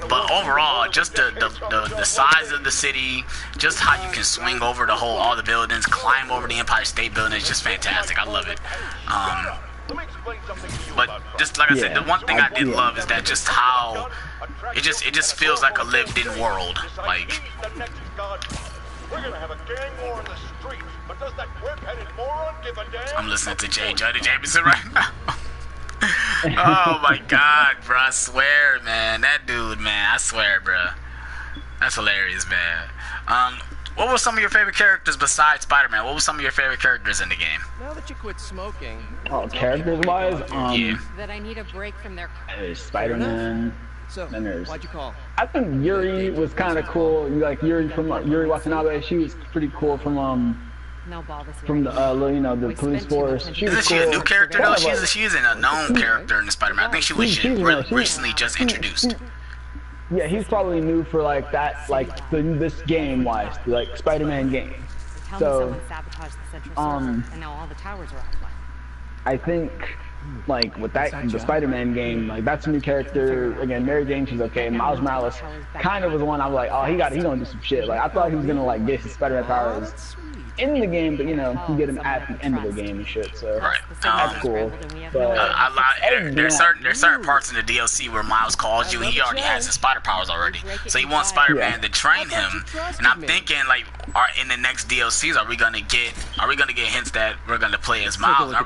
But overall, just the size of the city, just how you can swing over all the buildings, climb over the Empire State Building is just fantastic. I love it. But just like I said, the one thing I did love is that just how it just feels like a lived-in world. Like, we're gonna have a gang war in the streets, but does that whip-headed moron give a damn? I'm listening to Johnny Jameson right now. Oh my God, bro! I swear, man, that dude, man, I swear, bro, that's hilarious, man. What were some of your favorite characters besides Spider-Man? What were some of your favorite characters in the game? Now that you quit smoking. Oh, characters-wise, yeah. That I need a break from their. There's Spider-Man. So, Then there's, why'd you call? I think Yuri was kind of cool. Like Yuri from Yuri Watanabe, she was pretty cool from No ball this the you know, the police force. She was Isn't she cool. a new character though? She's a known character in the Spider-Man. I think she was recently just introduced. Yeah, he's probably new for like that, like this game wise, like Spider-Man game. So, someone sabotaged the central server, and now all the towers are offline. I think, like with the Spider-Man game, like that's a new character. Again, Mary Jane, she's okay. Miles Morales kind of was the one I was like, oh, he gonna do some shit. Like I thought he was gonna like get his Spider-Man powers in the game, but you know, you get him at the end of the game and shit. So Right. that's cool. But There's certain parts in the DLC where Miles calls you and he already has his spider powers already. So he wants Spider-Man to train him. And I'm thinking, like, in the next DLCs, are we gonna get hints that we're gonna play as Miles? I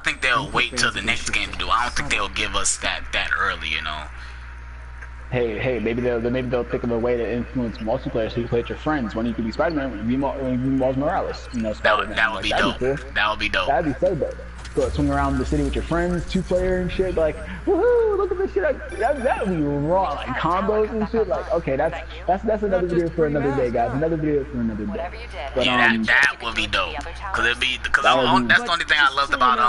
think they'll wait till the next game to do it. I don't think they'll give us that early, you know. Hey, maybe they'll think of a way to influence multiplayer so you play with your friends. When you can be Spider-Man, when you be Miles Morales, you know, Spider-Man. That would be dope. That would be dope. That'd be so dope. Go swing around the city with your friends, 2-player and shit. Like, woohoo! Look at this shit. That would be raw, like combos and shit. Like, okay, that's another video for another day, guys. Another video for another day. But, yeah, that would be dope. That's the only thing I loved about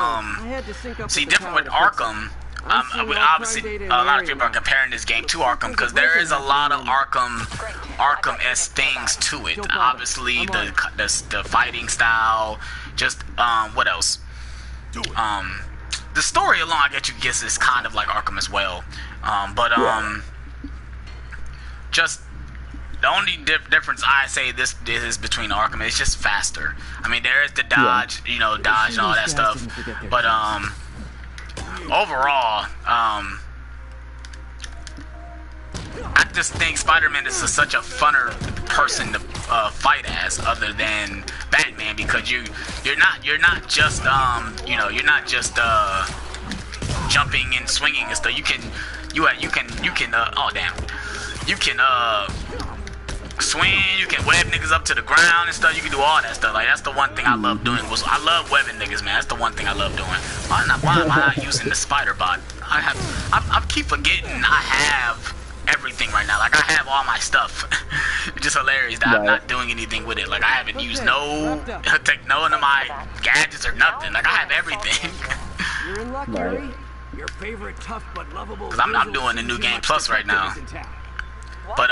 see, different with Arkham. Obviously, a lot of people are comparing this game to Arkham because there is a lot of Arkham-esque things to it. Obviously, the fighting style, just what else? The story alone, I guess is kind of like Arkham as well. Just the only difference I say this is between Arkham is just faster. I mean, there is the dodge, you know, dodge and all that stuff, but overall, I just think Spider-Man is such a funner person to fight as, other than Batman, because you're not just jumping and swinging and stuff. You can swing, you can web niggas up to the ground and stuff. You can do all that stuff. Like, that's the one thing I love doing. I love webbing niggas, man. That's the one thing I love doing. Why am I not using the spider bot? I keep forgetting I have everything right now. Like, I have all my stuff. It's just hilarious that I'm not doing anything with it. Like, I haven't used no of my gadgets or nothing. Like, I have everything. You're in luck, Yuri. Your favorite tough but lovable. Cause I'm doing the new game plus right now. But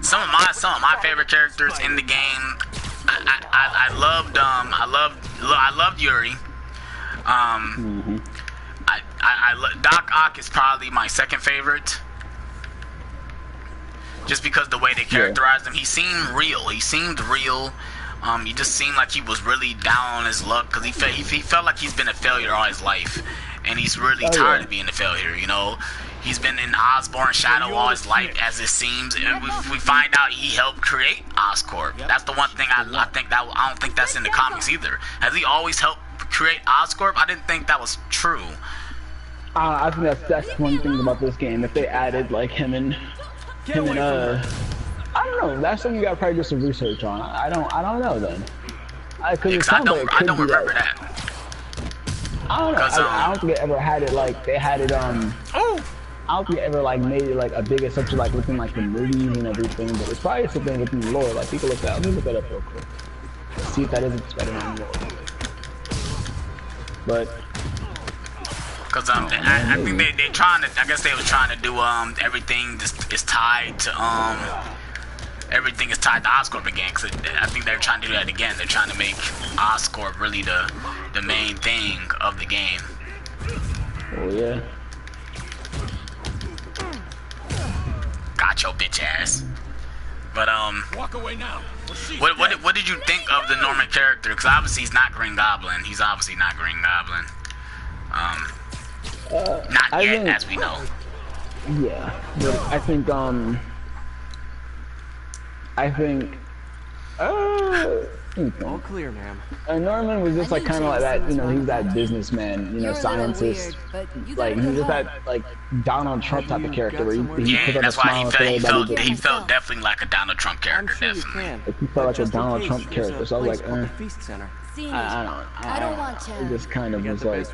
some of my favorite characters in the game, I loved Yuri. Doc Ock is probably my second favorite, just because the way they characterized him, he seemed real. He just seemed like he was really down on his luck because he felt like he's been a failure all his life, and he's really tired of being a failure. You know, he's been in Osborn's shadow all his life, as it seems. And we find out he helped create Oscorp. That's the one thing I don't think that's in the comics either. Has he always helped create Oscorp? I didn't think that was true. I think that's one thing about this game. If they added like him and I don't know. That's something you gotta probably do some research on. I don't know then. I don't remember that. I don't know. I don't think they ever had it like they had it. I don't think they ever like made it like a big assumption like within like the movies and everything. But it's probably something within the lore. Like people look that. Let me look that up real quick. Let's see if that isn't Spider-Man lore. But. Cause I think they trying to. I guess they were trying to do everything is tied to everything is tied to Oscorp again. Cause I think they're trying to do that again. They're trying to make Oscorp really the main thing of the game. Oh yeah. Got your bitch ass. But Walk away now. what did you think of the Norman character? Cause obviously he's not Green Goblin. He's obviously not Green Goblin. Not yet, as we know. Yeah, but I think all clear, ma'am. Norman was just like kind of like that, you know, he's that businessman, you know, scientist, like he's just that like Donald Trump type of character where he put up a smile and he felt definitely like a Donald Trump character, definitely. Like, he felt like a Donald Trump character, so I was like, I don't want to. It just kind of was like.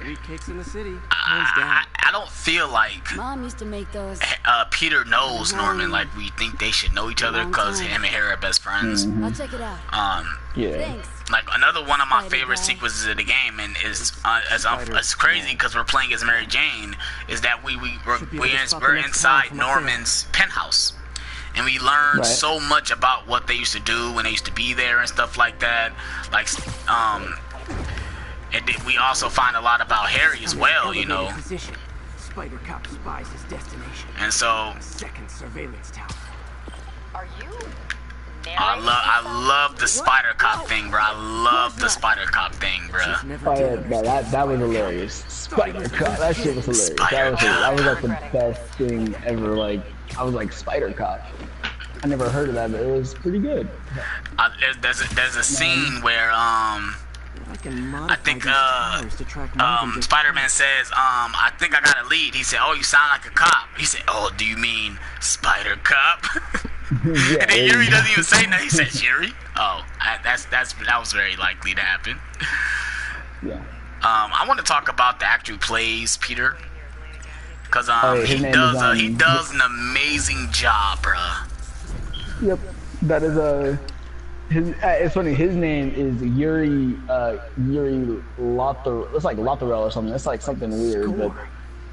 I don't feel like Mom used to make those. Peter knows Norman like we think they should know each other because him and Harry are best friends. I'll check it out. Yeah. Thanks. Like another one of my favorite sequences of the game, and it's crazy because we're playing as Mary Jane, is that we're inside Norman's penthouse. And we learned so much about what they used to do when they used to be there and stuff like that. Like, and we also find a lot about Harry as well, you know. Spider Cop spies his destination. And so, Second surveillance tower. Are you? I love the Spider Cop thing, bro. I love the Spider Cop thing, bro. Oh yeah, that was hilarious. Spider Cop, that shit was hilarious. That was like the best thing ever. Like, I was like, Spider Cop. I never heard of that, but it was pretty good. There's a scene where I think Spider-Man says I think I got a lead. He said, "Oh, you sound like a cop." He said, "Oh, do you mean Spider Cop?" Yeah, and then Yuri doesn't even say that. He says Yuri. Oh, that was very likely to happen. Yeah. I want to talk about the actor who plays Peter, cause he does an amazing job, bruh. Yep, that is it's funny. His name is Yuri Lothar. It's like Lotharell or something. It's like something weird, but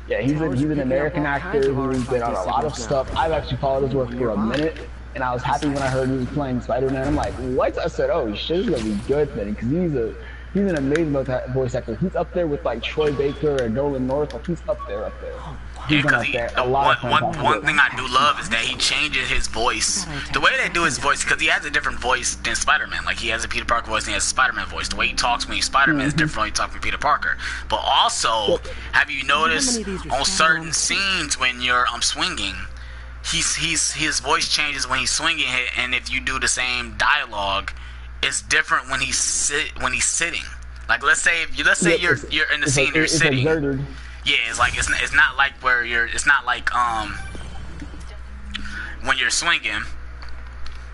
yeah, he's an American actor who's been on a lot of stuff. I've actually followed his work for a minute, and I was happy when I heard he was playing Spider-Man. I'm like, what? I said, oh shit, this is gonna be good then, because he's an amazing voice actor. He's up there with like Troy Baker or Nolan North. Like he's up there. Yeah, because one thing I do love is that he changes his voice. The way they do his voice, because he has a different voice than Spider-Man. Like, he has a Peter Parker voice and he has a Spider-Man voice. The way he talks when he's Spider-Man is different when he talks with Peter Parker. But also, have you noticed on certain scenes when you're swinging, his voice changes when he's swinging, and if you do the same dialogue, it's different when he's sitting. Like, let's say you're in the scene, you're sitting. Exerted. Yeah, it's like it's not like where you're. It's not like when you're swinging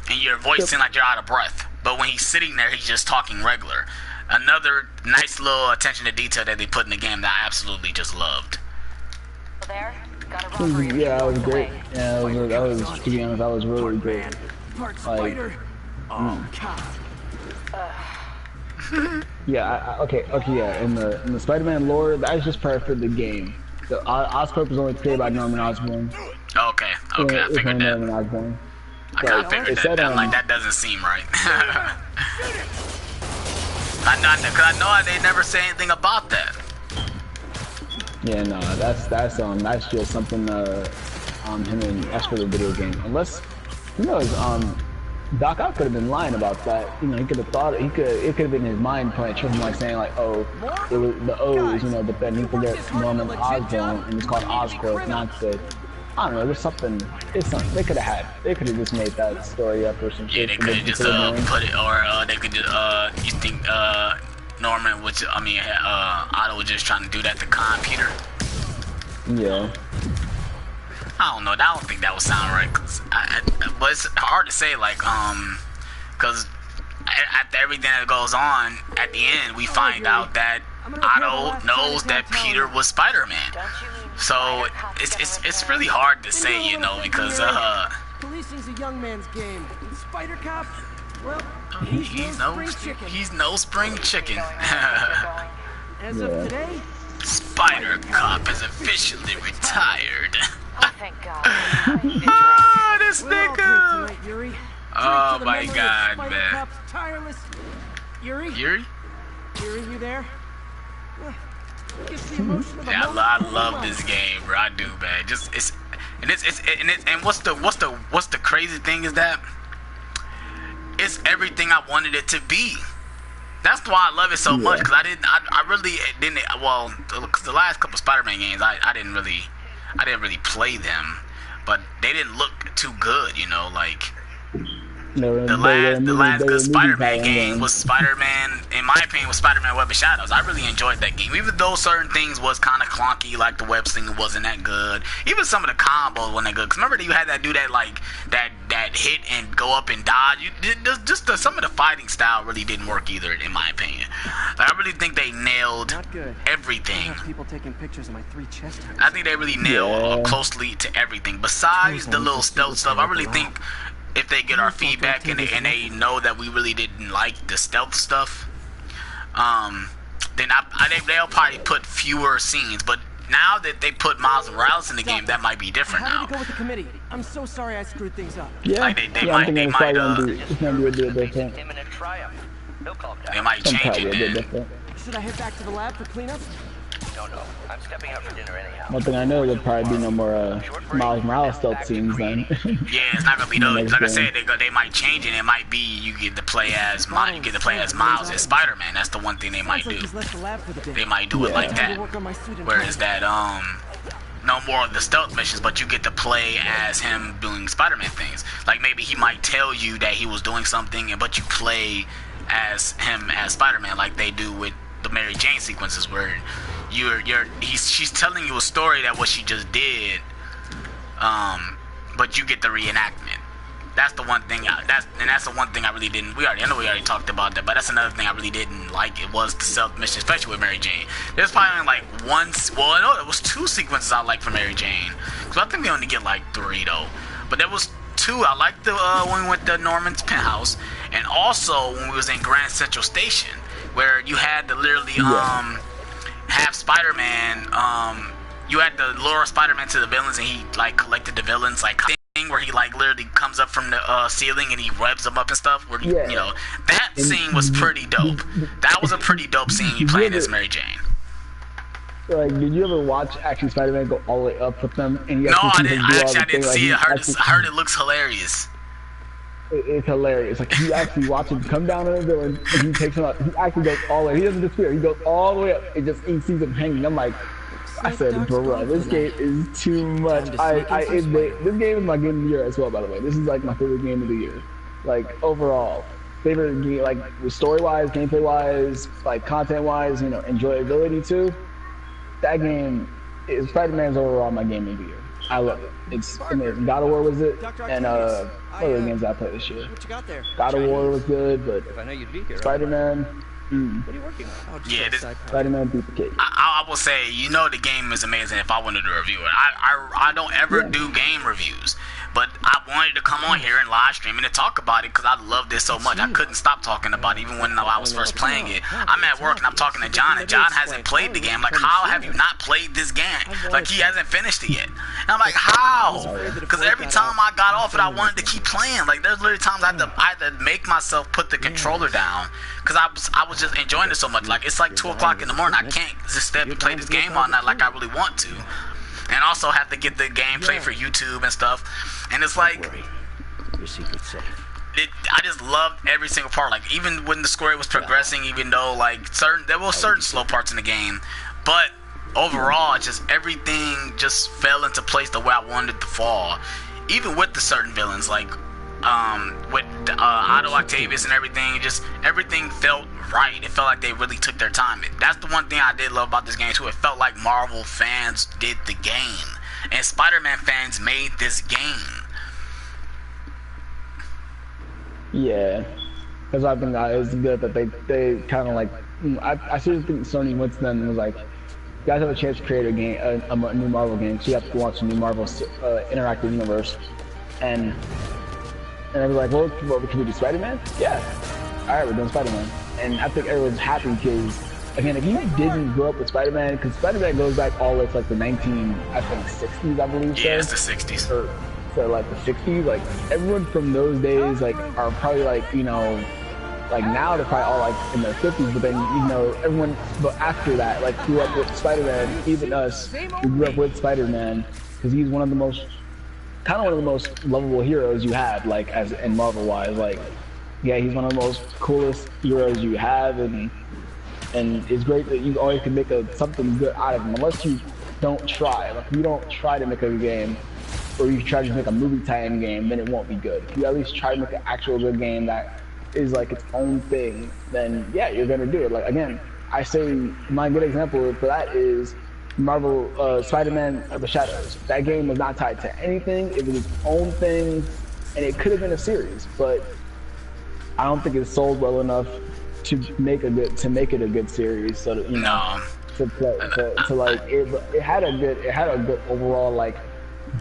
and your voice seems like you're out of breath. But when he's sitting there, he's just talking regular. Another nice little attention to detail that they put in the game that I absolutely just loved. There? Yeah, that was great. Yeah, that was to be honest, that was really great. Like, yeah, okay, yeah. In the Spider-Man lore, that's just part for the game. The Oscorp was only created by Norman Osborn. Okay, I figured that. Norman Osborn. I kind of figured that. Like, that doesn't seem right. I know they never say anything about that. Yeah, no, that's just something him and that's for the video game. Unless, who knows, Doc Ock could have been lying about that. You know, he could have thought it. It could have been his mind playing trick him, like saying like, oh, it was the O's, you know, but then he forget Norman Osborn and it's called Oscorp, not the. I don't know. There's something. It's something they could have had. They could have just made that story up or something. Yeah, they could have just put it, or they could just you think Norman, which I mean, Otto was just trying to do that to Con Peter. Yeah. I don't know. I don't think that would sound right. But it's hard to say, like, because after everything that goes on, at the end, we find out that Otto knows that Peter was Spider-Man. So it's really hard to say, you know, because policing's a young man's game. And Spider Cop, well, he's no spring chicken. As of today, Spider Cop is officially retired. Oh, thank God. Oh, this nigga! Oh my God, man. Yuri? Yuri, you there? yeah, I love this game, bro. I do, man. And what's the crazy thing is that it's everything I wanted it to be. That's why I love it so much, because I really didn't. Well, the last couple Spider-Man games, I didn't really play them, but they didn't look too good, you know, like. The last good Spider-Man game was Spider-Man, in my opinion, was Spider-Man Web of Shadows. I really enjoyed that game, even though certain things was kind of clunky, like the web slinger wasn't that good. Even some of the combos wasn't that good. Cause remember that you had that dude that hit and go up and dodge. Some of the fighting style really didn't work either, in my opinion. Like, I really think they nailed everything. People taking pictures of my 3 chest hairs. I think they really nailed closely to everything. Besides the little stealth stuff, I really think. If they get our feedback and they know that we really didn't like the stealth stuff, then they'll probably put fewer scenes. But now that they put Miles Morales in the game, that might be different now. How did it go with the committee? I'm so sorry I screwed things up. Yeah, like they might imminent triumph. He'll calm down. They might change it then. Should I head back to the lab for cleanup? Don't know. I'm stepping out for dinner anyhow. One thing I know, there'll probably be no more Miles Morales stealth scenes then. Yeah, it's not gonna be those. Like I said, they might change it. It might be you get to play as Miles as Spider-Man. That's the one thing they might do. They might do it like that. Whereas that no more of the stealth missions, but you get to play as him doing Spider-Man things. Like maybe he might tell you that he was doing something, but you play as him as Spider-Man, like they do with the Mary Jane sequences where she's telling you a story that what she just did, but you get the reenactment. That's the one thing. That's the one thing I really didn't. I know we already talked about that, but that's another thing I really didn't like. It was the stealth mission, especially with Mary Jane. There's probably only like one. Well, I know there was 2 sequences I liked for Mary Jane. So I think we only get like 3 though. But there was 2. I liked the when we went to Norman's penthouse, and also when we was in Grand Central Station, where you had to literally have Spider-Man, you had to lure Spider-Man to the villains, and he like collected the villains, like thing where he like literally comes up from the ceiling and he revs them up and stuff. Where you know that scene was pretty dope. That was a pretty dope scene. You playing as Mary Jane. Like, did you ever watch actually Spider-Man go all the way up with them? And you no, I didn't see it. I heard it looks hilarious. It's hilarious. Like, you actually watch him come down on the villain, and he takes him up. He actually goes all the way. He doesn't disappear. He goes all the way up. He sees him hanging. I'm like, I said, bro, this game is too much. This game is my game of the year as well, by the way. This is like my favorite game of the year. Like, overall. Favorite game, like, story-wise, gameplay-wise, like, content-wise, you know, enjoyability, too. That game is Spider-Man's overall my game of the year. I love it. God of War was it, and what other games I played this year? God of War was good, but Spider-Man. What are you working on? Yeah, Spider-Man beat the cake. I will say, you know, the game is amazing. If I wanted to review it, I don't ever do game reviews, but I wanted to come on here and live stream and to talk about it because I love this so much. I couldn't stop talking about it even when I was first playing it. I'm at work and I'm talking to John, and John hasn't played the game. Like, how have you not played this game? Like, he hasn't finished it yet. And I'm like, how? Because every time I got off it, I wanted to keep playing. Like, there's literally times I had to make myself put the controller down because I was just enjoying it so much. Like, it's like 2 o'clock in the morning. I can't just stay up and play this game all night like I really want to. And also have to get the gameplay for YouTube and stuff. And it's like, your secret's safe. I just loved every single part. Like even when the story was progressing, even though like there were certain slow parts in the game, but overall, just everything just fell into place the way I wanted it to fall. Even with the certain villains, like with Otto Octavius and everything, just everything felt right. It felt like they really took their time. That's the one thing I did love about this game too. It felt like Marvel fans did the game, and Spider-Man fans made this game. Yeah, because I think that it's good that they kind of like. I seriously think Sony went to them and was like, "You guys have a chance to create a game, a new Marvel game, so you have to launch a new Marvel interactive universe." And they were like, "Well, can we do Spider-Man?" Yeah. All right, we're doing Spider-Man. And I think everyone's happy because, again, if you didn't grow up with Spider-Man, because Spider-Man goes back all the way to like the 60s, I believe. Yeah, it's the 60s. So like the 60s, like everyone from those days like are probably like, you know, like now they're probably all like in their 50s, but then, you know, everyone but after that like grew up with Spider-Man. Even us who grew up with Spider-Man, because he's one of the most lovable heroes you have, like as in Marvel wise. Like, yeah, he's one of the most coolest heroes you have, and it's great that you always can make something good out of him, unless you don't try. Like, if you don't try to make a game, or you try to just make a movie tie-in game, then it won't be good. If you at least try to make an actual good game that is like its own thing, then yeah, you're gonna do it. Like, again, I say my good example for that is Marvel Spider-Man of the Shadows. That game was not tied to anything. It was its own thing, and it could have been a series, but I don't think it sold well enough to make it a good series. So that, you know, to like it had a good overall like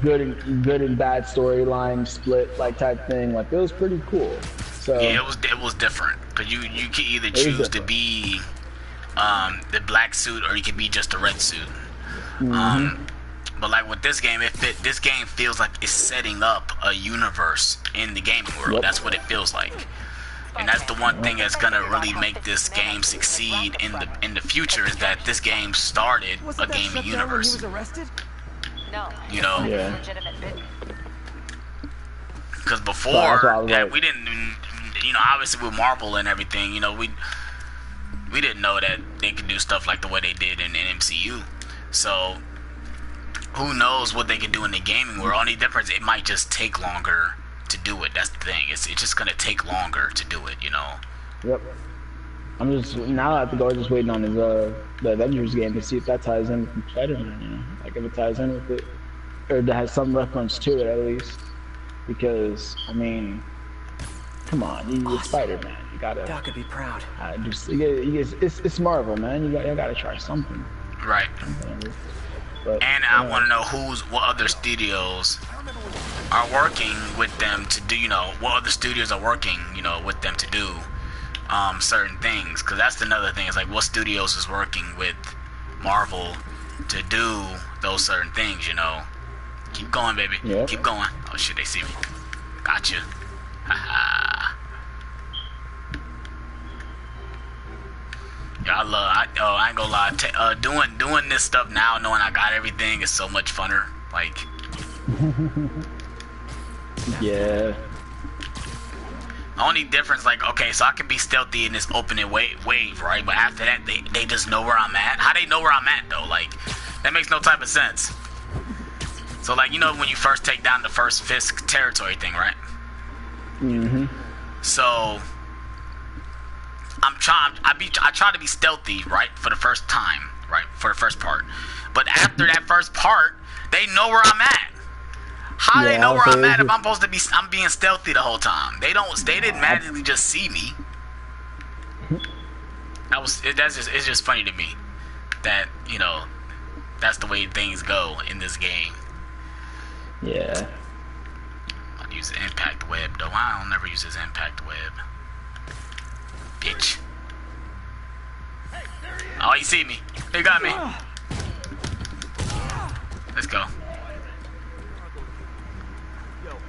good and bad storyline split like type thing. Like, it was pretty cool. So yeah, it was different because you could either choose to be the black suit, or you could be just the red suit. But like with this game, this game feels like it's setting up a universe in the gaming world. Yep. That's what it feels like, and that's the one thing that's gonna really make this game succeed in the future, is that this game started a gaming universe. No. You know. Yeah. Because before, we didn't, you know, obviously with Marvel and everything, you know, we didn't know that they could do stuff like the way they did in MCU. So who knows what they could do in the gaming world? Only difference, it might just take longer to do it. That's the thing. It's just gonna take longer to do it, you know. Yep. I'm just now I think I was just waiting on his the Avengers game to see if that ties in with Spider-Man, you know, like if it ties in with it, or that has some reference to it at least. Because I mean, come on, you're Spider-Man. You gotta. Doc could be proud. It's Marvel, man. You gotta try something. Right. But, and I want to know what other studios are working with them to do. You know, what other studios are working, you know, with them to do certain things. Because that's another thing. It's like, what studios is working with Marvel to do those certain things, you know. Keep going, baby. Yep. Keep going. Oh shit, they see me. Gotcha. Haha. Yeah, I ain't gonna lie. Doing this stuff now, knowing I got everything, is so much funner. Like. Yeah. The only difference, like, okay, so I can be stealthy in this opening wave, right? But after that, they just know where I'm at. How they know where I'm at though? Like, that makes no type of sense. So, like, you know when you first take down the first Fisk territory thing, right? So, I try to be stealthy, right, for the first time, right, for the first part. But after that first part, they know where I'm at. How they know where I'm at if I'm being stealthy the whole time? They didn't magically just see me. It's just funny to me that, you know, that's the way things go in this game. Yeah. I'd use the impact web though. I'll never use his impact web. Bitch. Oh, you see me. They got me. Let's go.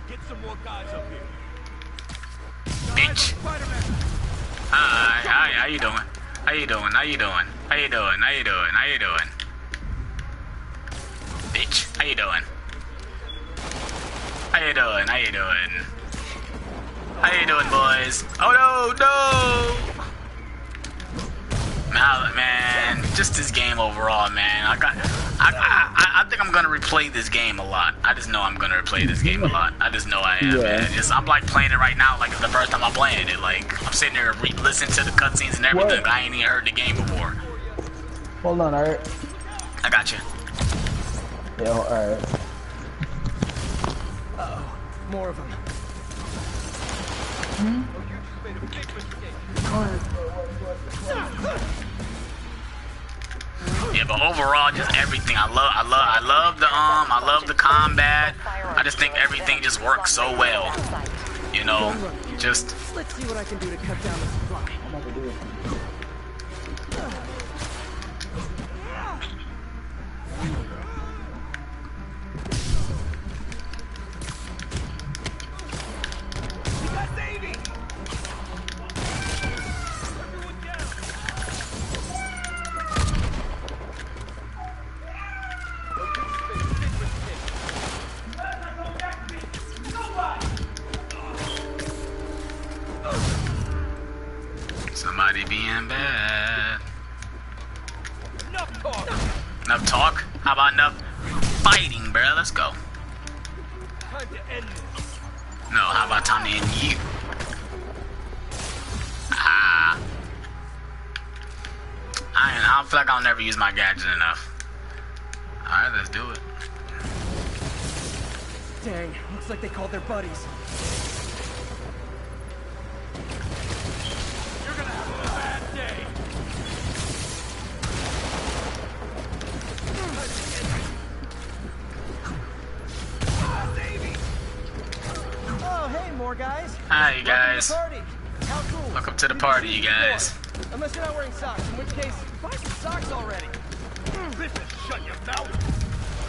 Get some more guys up here. Bitch. Hi, how you doing? How you doing? Bitch, how you doing? How you doing, boys? Oh no, no! Man, just this game overall, man. I think I'm gonna replay this game a lot. I just know I'm gonna replay this game a lot. I just know I am, man. I'm like playing it right now, like it's the first time I'm playing it. Like I'm sitting there listening to the cutscenes and everything. I ain't even heard the game before. Hold on, alright. I got you. Yeah, alright. Uh-oh, more of them. Yeah, but overall, just everything. I love the combat. I just think everything just works so well. You know, just. Let's see what I can do to cut down the supply. Somebody being bad. Enough talk? How about enough fighting, bro? Let's go. No, how about time to end you? Ah. I don't feel like I'll never use my gadget enough. Alright, let's do it. Dang, looks like they called their buddies. More guys. Hi, you guys. How cool. Welcome to the party, you guys. Unless you're not wearing socks, in which case, buy some socks already. Shut your mouth.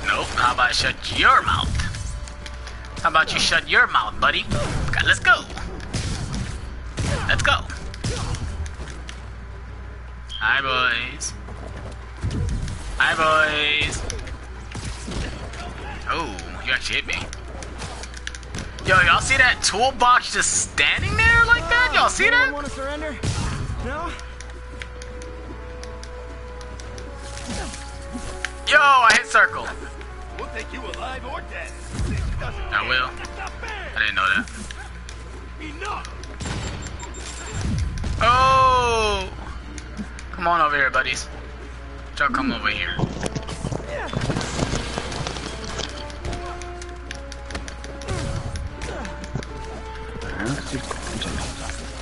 Nope. How about I shut your mouth? How about you shut your mouth, buddy? Okay, let's go. Let's go. Hi, boys. Hi, boys. Oh, you actually hit me. Yo, y'all see that toolbox just standing there like that? Y'all see that? Want to surrender? No? Yo, I hit circle. We'll take you alive or dead. I will. I didn't know that. Enough. Oh! Come on over here, buddies. Y'all come over here.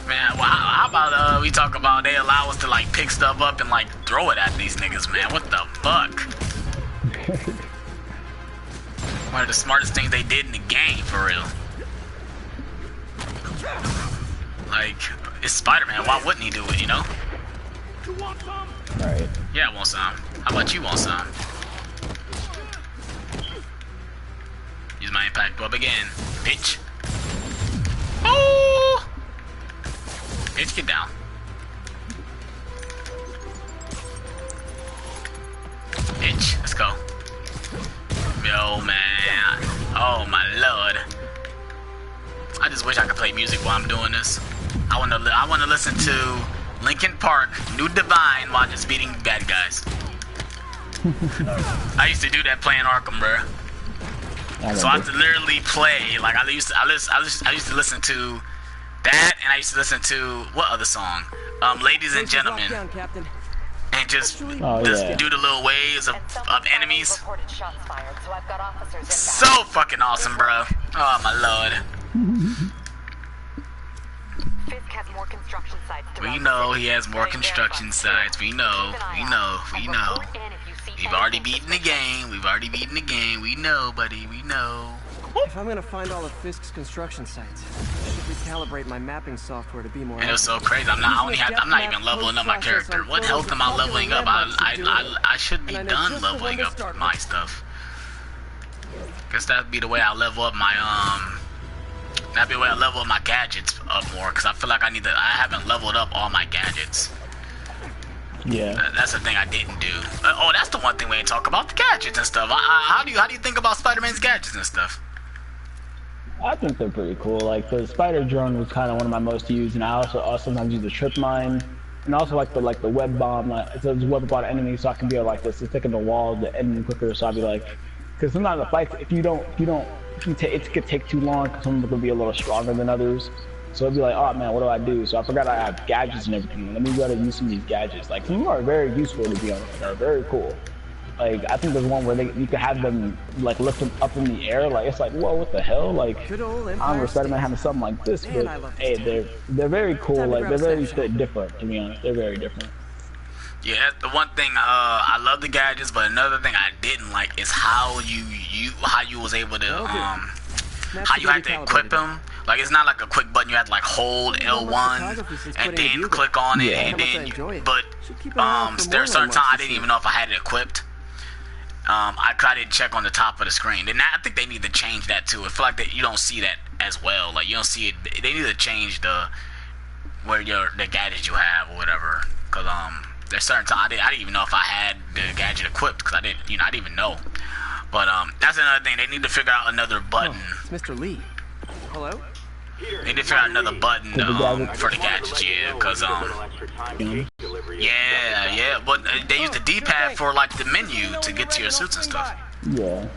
Man, well, how about we talk about they allow us to like pick stuff up and like throw it at these niggas, man? What the fuck? One of the smartest things they did in the game, for real. Like, it's Spider-Man, why wouldn't he do it, you know? You want some? Alright. Yeah, I want some. How about you want some? Use my impact web again, bitch. Oh! Bitch, get down. Bitch, let's go. Yo, man. Oh, my lord. I just wish I could play music while I'm doing this. I want to listen to Linkin Park, New Divine, while just beating bad guys. I used to do that playing Arkham, bro. So I had to literally play, like I used to listen to that, and I used to listen to what other song? Ladies and Gentlemen, and just do the little waves of enemies. So fucking awesome, bro. Oh my lord. We know he has more construction sites. We know. We've already beaten the game. We know, buddy. We know. If I'm gonna find all of Fisk's construction sites, I should recalibrate my mapping software to be more. And it was so crazy. I'm not even leveling up my character. What health am I leveling up? I should be done leveling up my stuff. Guess that'd be the way I level up my That'd be the way I level up my gadgets up more, because I feel like I haven't leveled up all my gadgets. Yeah. That's the thing I didn't do. Oh, that's the one thing we ain't talk about, the gadgets and stuff. How do you think about Spider-Man's gadgets and stuff? I think they're pretty cool. Like the spider drone was kind of one of my most used, and I also sometimes use the trip mine, and also like the web bomb. Like it's a web bomb enemy, so I can be able like this to stick in the wall, the enemy quicker. So I'll be like, because sometimes the fights, if you it could take too long. Cause some of them could be a little stronger than others. So it'd be like, oh man, what do I do? So I forgot I have gadgets and everything. Let me go to use some of these gadgets. Like some of them are very useful to be honest. They're very cool. Like I think there's one where you could have them like lift them up in the air. Like it's like, whoa, what the hell? Like I don't respect them having something like this, but hey, they're very cool. Like they're very different to be honest. They're very different. Yeah, the one thing I love the gadgets, but another thing I didn't like is how you was able to how you had to equip them. Like it's not like a quick button. You had to like hold L1 and then click on it, and then there's certain times I didn't even know if I had it equipped. I didn't check on the top of the screen, and I think they need to change that too. I feel like that you don't see that as well. Like you don't see it. They need to change the gadgets you have or whatever. Cause there's certain times I didn't even know if I had the gadget equipped because I didn't even know. But that's another thing. They need to figure out another button. Oh, it's Mr. Lee. Hello? They need to figure out another button for the gadgets, yeah, because yeah, but they use the D-pad for like the menu to get to your suits and stuff. Yeah.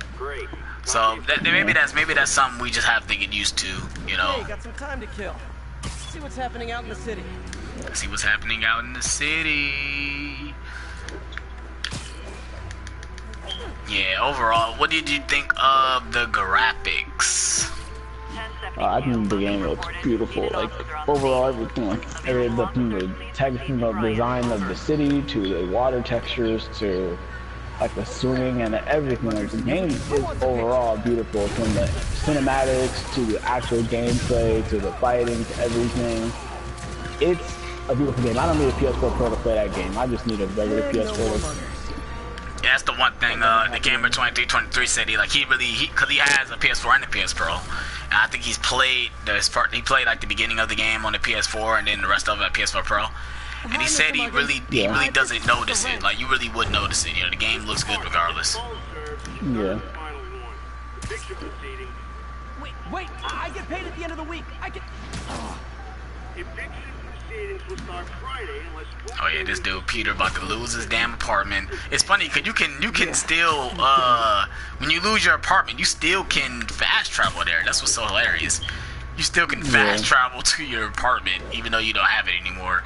So maybe that's something we just have to get used to, you know. Hey, got some time to kill. See what's happening out in the city. See what's happening out in the city. Yeah, overall, what did you think of the graphics? I think the game looks beautiful. Like overall, everything, like from the technical design of the city to the water textures to like the swinging and everything. Like the game is overall beautiful, from the cinematics to the actual gameplay to the fighting to everything. It's a beautiful game. I don't need a PS4 Pro to play that game. I just need a regular PS4. Yeah, that's the one thing the Gamer 2323 said. Because he has a PS4 and a PS Pro, and I think he's played he played like the beginning of the game on the PS4 and then the rest of it at PS4 Pro. And he said he really doesn't notice it. Like you really would notice it. You know, the game looks good regardless. Yeah. Wait! I get paid at the end of the week. Oh yeah, this dude Peter about to lose his damn apartment. It's funny because you can still when you lose your apartment, you still can fast travel there. That's what's so hilarious. You still can fast travel to your apartment even though you don't have it anymore.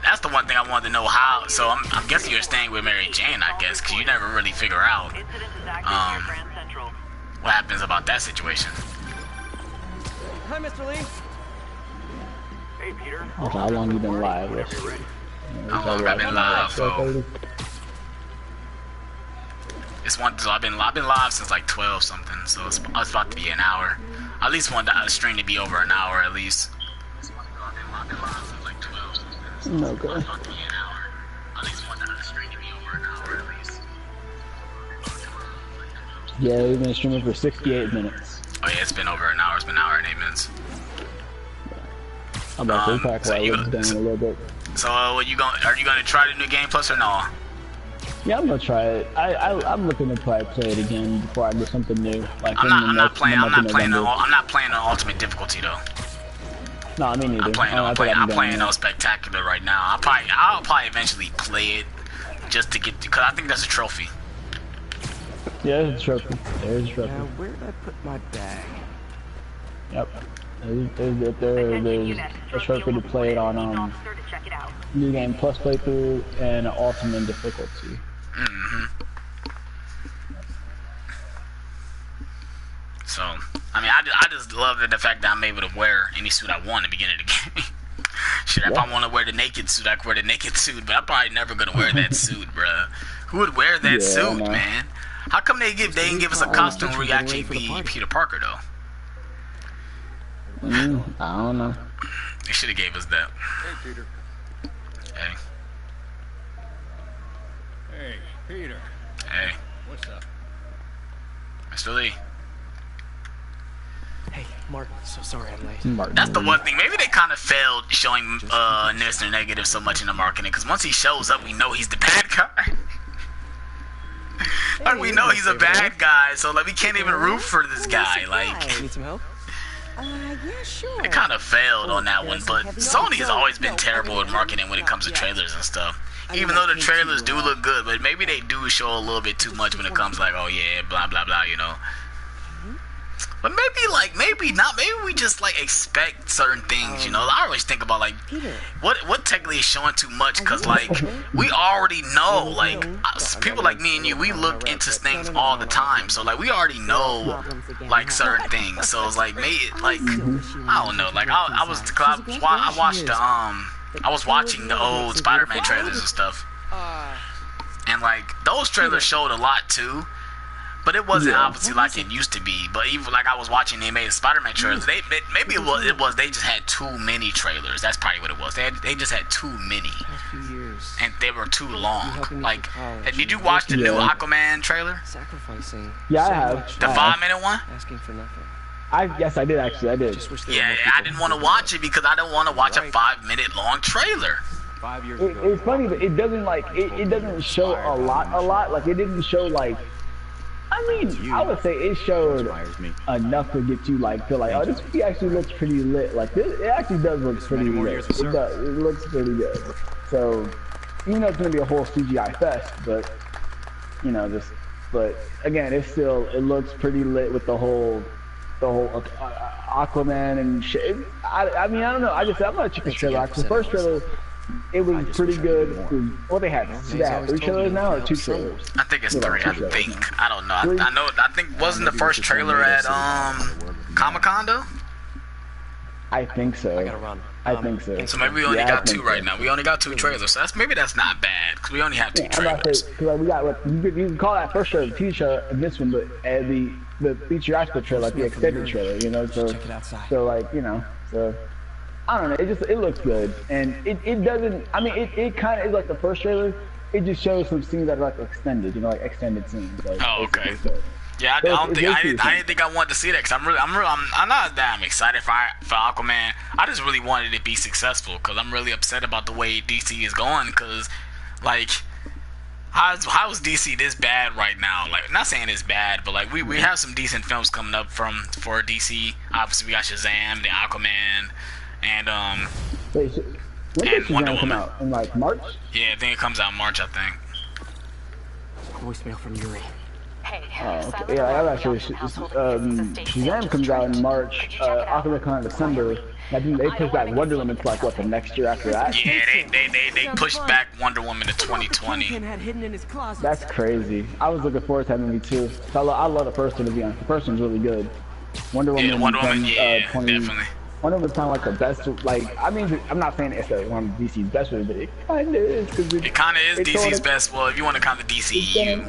That's the one thing I wanted to know how. So I'm guessing you're staying with Mary Jane, I guess, because you never really figure out what happens about that situation. Hi, Mr. Lee. Hey, Peter. How long you been live? How long I've been live for? So I've been live since like 12 something. So it's about to be an hour. I at least want the stream to be over an hour at least. I've been live since like 12 something. So Okay. it's about to be an hour. I at least want the stream to be over an hour at least. Yeah, we've been streaming for 68 minutes. Oh yeah, it's been over an hour. It's been an hour and 8 minutes. I'm about to pack down a little bit. So are you gonna try the new Game Plus or no? Yeah, I'm gonna try it. I'm looking to probably play it again before I do something new. Like I'm not playing on ultimate difficulty though. No, me neither. I'm playing on spectacular right now. I'll probably eventually play it just to get because I think that's a trophy. Yeah, there's a trophy. There's a trophy. Now, where did I put my bag? Yep. There's a trophy to play it on New Game Plus playthrough and ultimate difficulty. So, I mean, I just love the fact that I'm able to wear any suit I want at the beginning of the game. Shit, if I want to wear the naked suit, I can wear the naked suit, but I'm probably never gonna wear that suit, bruh. Who would wear that suit, man? How come they didn't give us a costume where you actually be Peter Parker though? I don't know. They should have gave us that. Hey, Peter. Hey. Hey, Peter. Hey. What's up? Mr. Lee. Hey, Martin. So sorry I'm late. Martin. That's the one thing. Maybe they kind of failed showing Mr. Negative so much in the marketing, because once he shows up, we know he's the bad guy. Like, we know he's a bad guy, so like we can't even root for this guy. Like, Need some help? Yeah, sure. it kind of failed on that one. But Sony has always been terrible with marketing when it comes to trailers and stuff. Even though the trailers do look good, but maybe they do show a little bit too much when it comes like, oh yeah, blah blah blah, you know. But maybe not. Maybe we just like expect certain things, you know. I always think about like what technically is showing too much, cause like we already know, like people like me and you, we look into things all the time. So like we already know like certain things. So it's like maybe like I don't know. Like I was watching the old Spider-Man trailers and stuff, and like those trailers showed a lot too. But it wasn't obviously like it used to be. But even like I was watching, they made Spider-Man trailers. Maybe it was they just had too many trailers. That's probably what it was. They just had too many, and they were too long. Like, did you watch the new Aquaman trailer? Sacrificing. Yeah, I have. The 5-minute one? Asking for nothing. Yes, I did actually. I did. Yeah, I didn't want to watch it because I don't want to watch a 5-minute long trailer. 5 years ago. It's funny, but it doesn't like it doesn't show a lot. Like it didn't show like. I mean, I would say it showed enough to get you like feel like, oh, this movie actually looks pretty lit. Like this, it actually does look pretty lit. It does. It looks pretty good. So, even though it's gonna be a whole CGI fest, but you know, but again, it looks pretty lit with the whole Aquaman and shit. I mean, I don't know. I'm gonna check the trailer out. The first trailer. It was pretty good. What they had? Yeah, 3 trailers now or 2 trailers? I think it's 3. I think. I don't know. I know. I think wasn't the first trailer at Comic-Con though? I think so. I think so. So maybe we only got 2 right now. We only got 2 trailers. So that's not bad because we only have 2 trailers. Because we got you can call that first trailer the TV trailer and this one, but the feature aspect trailer, like the extended trailer, you know. So like you know so. I don't know, it looks good, and it doesn't, I mean, it kind of is like the first trailer, it just shows some scenes that are like extended, you know, like extended scenes. Like, oh, okay. Yeah, I didn't think I wanted to see that, because I'm not that excited for Aquaman. I just really wanted it to be successful, because I'm really upset about the way DC is going, because, like, how is DC this bad right now? Like, not saying it's bad, but like we have some decent films coming up for DC. Obviously, we got Shazam, the Aquaman, and Wait, so when did Shazam come out? In like March? Yeah, I think it comes out in March. I think. Voicemail from Yuri. Hey, okay. Yeah, I'm actually Shazam comes out in March. Aquaman comes out in December. I think they pushed back Wonder Woman to like what, the next year after that? Yeah, they pushed back Wonder Woman to 2020. That's crazy. I was looking forward to that movie too. I love the first one, to be honest. The first one's really good. Wonder Woman. Yeah, Wonder Woman. Yeah, definitely. Wonder Woman's kind of like the best. Like, I mean, I'm not saying it's one of DC's best movies, but it kind of is. It kind of is DC's best. Well, if you want to count the DCU.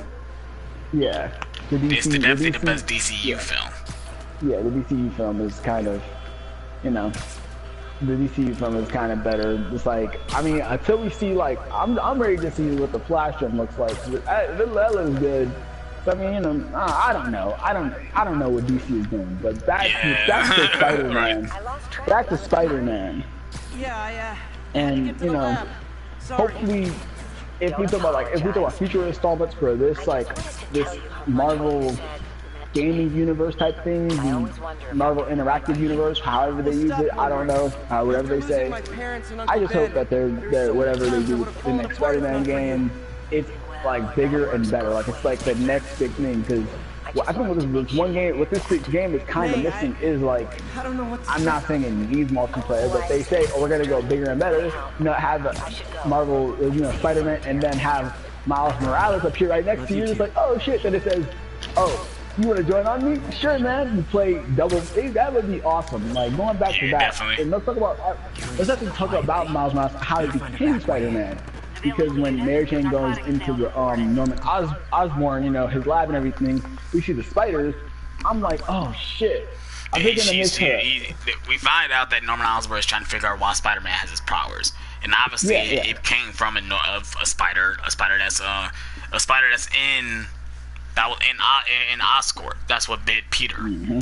Yeah. It's definitely the best DCU film. Yeah, the DCU film is kind of, you know, the DCU film is kind of better. It's like, I mean, until we see like, I'm ready to see what the Flash film looks like. That looks good. So, I mean, you know, I don't know. I don't know what DC is doing, but that's the Spider-Man. Right. That's the Spider-Man. Yeah. And you know, hopefully, if we talk about future installments for this Marvel gaming universe type thing, the Marvel interactive universe, however they use it, I don't know, whatever they say. I just hope that they're whatever they do with the next Spider-Man game, it's like bigger and better. Like it's like the next big thing, because I think what this game is kind of missing is like, I'm not saying it needs multiplayer, but they say, oh, we're gonna go bigger and better, you know, have Marvel, you know, Spider-Man, and then have Miles Morales appear right next to you. It's like, oh shit, then it says, oh, you want to join on me? Sure, man. You play double. That would be awesome. Like going back to that. Definitely. And let's talk about Miles Morales, how he became Spider-Man. Because when Mary Jane goes into the Norman Osborn, you know, his lab and everything, we see the spiders. I'm like, oh shit. We find out that Norman Osborn is trying to figure out why Spider-Man has his powers, and obviously it came from a spider that's in Oscorp. That's what bit Peter. Mm-hmm.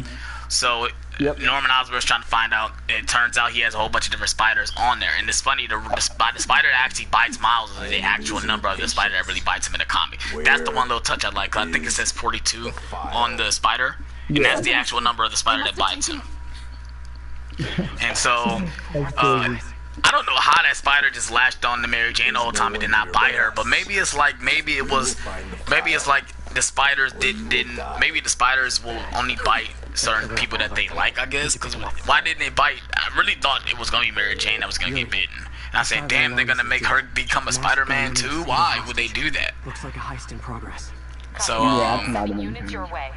So Norman Osborn's trying to find out. It turns out he has a whole bunch of different spiders on there, and it's funny. The spider that actually bites Miles is the actual number of the spider that really bites him in the comic. That's the one little touch I like. I think it says 42 on the spider, and that's the actual number of the spider that bites him. And so, I don't know how that spider just latched on to Mary Jane the whole time and did not bite her, but maybe it's like the spiders didn't. Maybe the spiders will only bite certain people that they like, I guess. Because why didn't they bite? I really thought it was gonna be Mary Jane that was gonna get bitten. And I said, damn, they're gonna make her become a Spider-Man too. Why would they do that? Looks like a heist in progress. So yeah, that's not even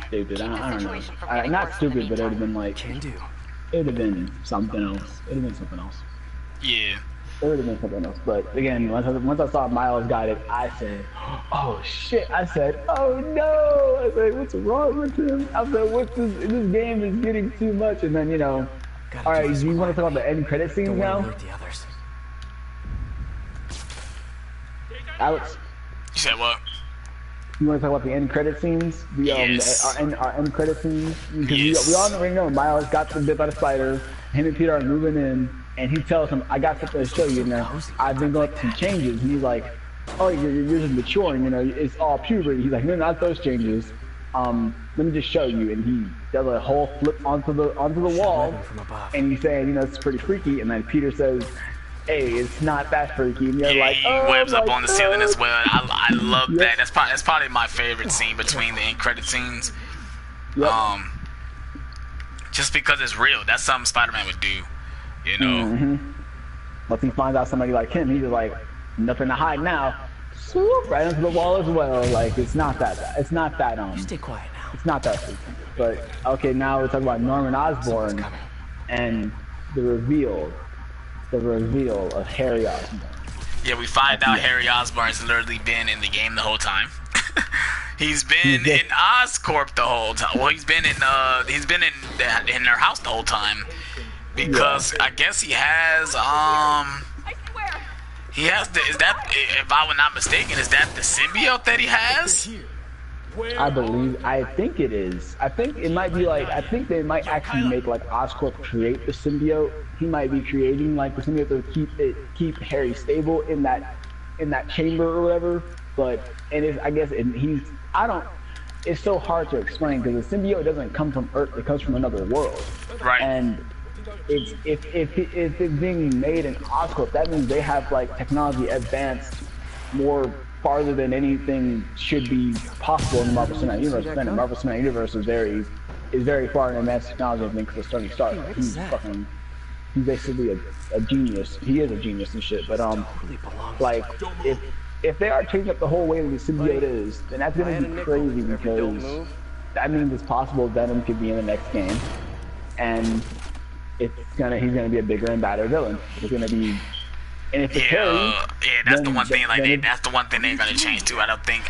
stupid. I don't know. Not stupid, but it would have been like. Can do. It would have been something else. It would have been something else. Yeah. It would have been something else. But again, once I saw Miles got it, I said, oh shit. I said, oh no. I said, what's wrong with him? I said, this game is getting too much. And then, you know, alright, do you want to talk about the end credit scenes now? Alex? You said what? You want to talk about the end credit scenes? Yes. Our end credit scenes? Because Yes. we all already know Miles got the bit by the spider. Him and Peter are moving in. And he tells him, I got something to show you now. I've been going through some changes. And he's like, oh, you're just maturing, you know, it's all puberty. He's like, no, not those changes. Let me just show you. And he does a whole flip onto the wall. And he's saying, you know, it's pretty freaky. And then Peter says, hey, it's not that freaky. And you're like, he oh, webs up on the ceiling God. as well. I love that. That's probably my favorite scene between the end credit scenes. Yep. Just because it's real. That's something Spider-Man would do. You know. Once he finds out somebody like him, he's just like, nothing to hide now. Swoop right into the wall as well. Like it's not that. Stay quiet now. It's not that freaky. But okay, now we're talking about Norman Osborn and the reveal of Harry Osborn. Yeah, we find out Harry Osborn's literally been in the game the whole time. He's been in Oscorp the whole time. Well, he's been in their house the whole time. Because I guess he has is that, if I were not mistaken, is that the symbiote that he has? I think it is. I think it might be like, I think they might actually make like Oscorp create the symbiote. He might be creating like the symbiote to keep Harry stable in that chamber or whatever. But it's so hard to explain because the symbiote doesn't come from Earth, it comes from another world. Right. And if it's being made in Oscorp, that means they have like technology advanced more farther than anything should be possible in the Marvel Cinematic Universe. The Marvel Cinematic Universe is very far in advanced technology, I think, because Tony Stark. He's basically a genius. He is a genius and shit. But like if they are changing up the whole way that the symbiote is, then that's gonna be crazy because that means it's possible Venom could be in the next game, and he's gonna be a bigger and badder villain. It's gonna be, and if it's Harry, that's the one thing. That's the one thing they're gonna change too. I think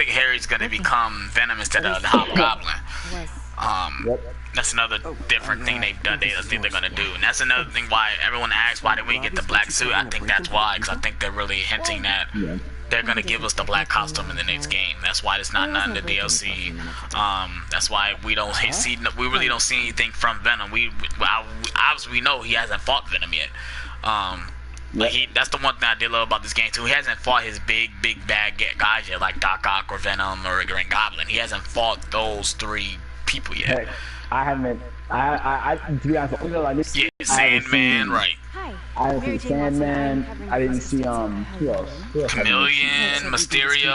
Harry's gonna become Venom instead of the Hobgoblin. That's another different thing they've done. I think they're gonna do, and that's another thing why everyone asks why did we get the black suit. I think that's why, because I think they're really hinting that they're gonna give us the black costume in the next game. That's why it's not none of the DLC. That's why we really don't see anything from Venom. Obviously we know he hasn't fought Venom yet. That's the one thing I did love about this game too. He hasn't fought his big bad guys yet, like Doc Ock or Venom or Green Goblin. He hasn't fought those three people yet. I haven't. To be honest, Sandman, right? I didn't see Sandman. I didn't see who else? Chameleon, Mysterio.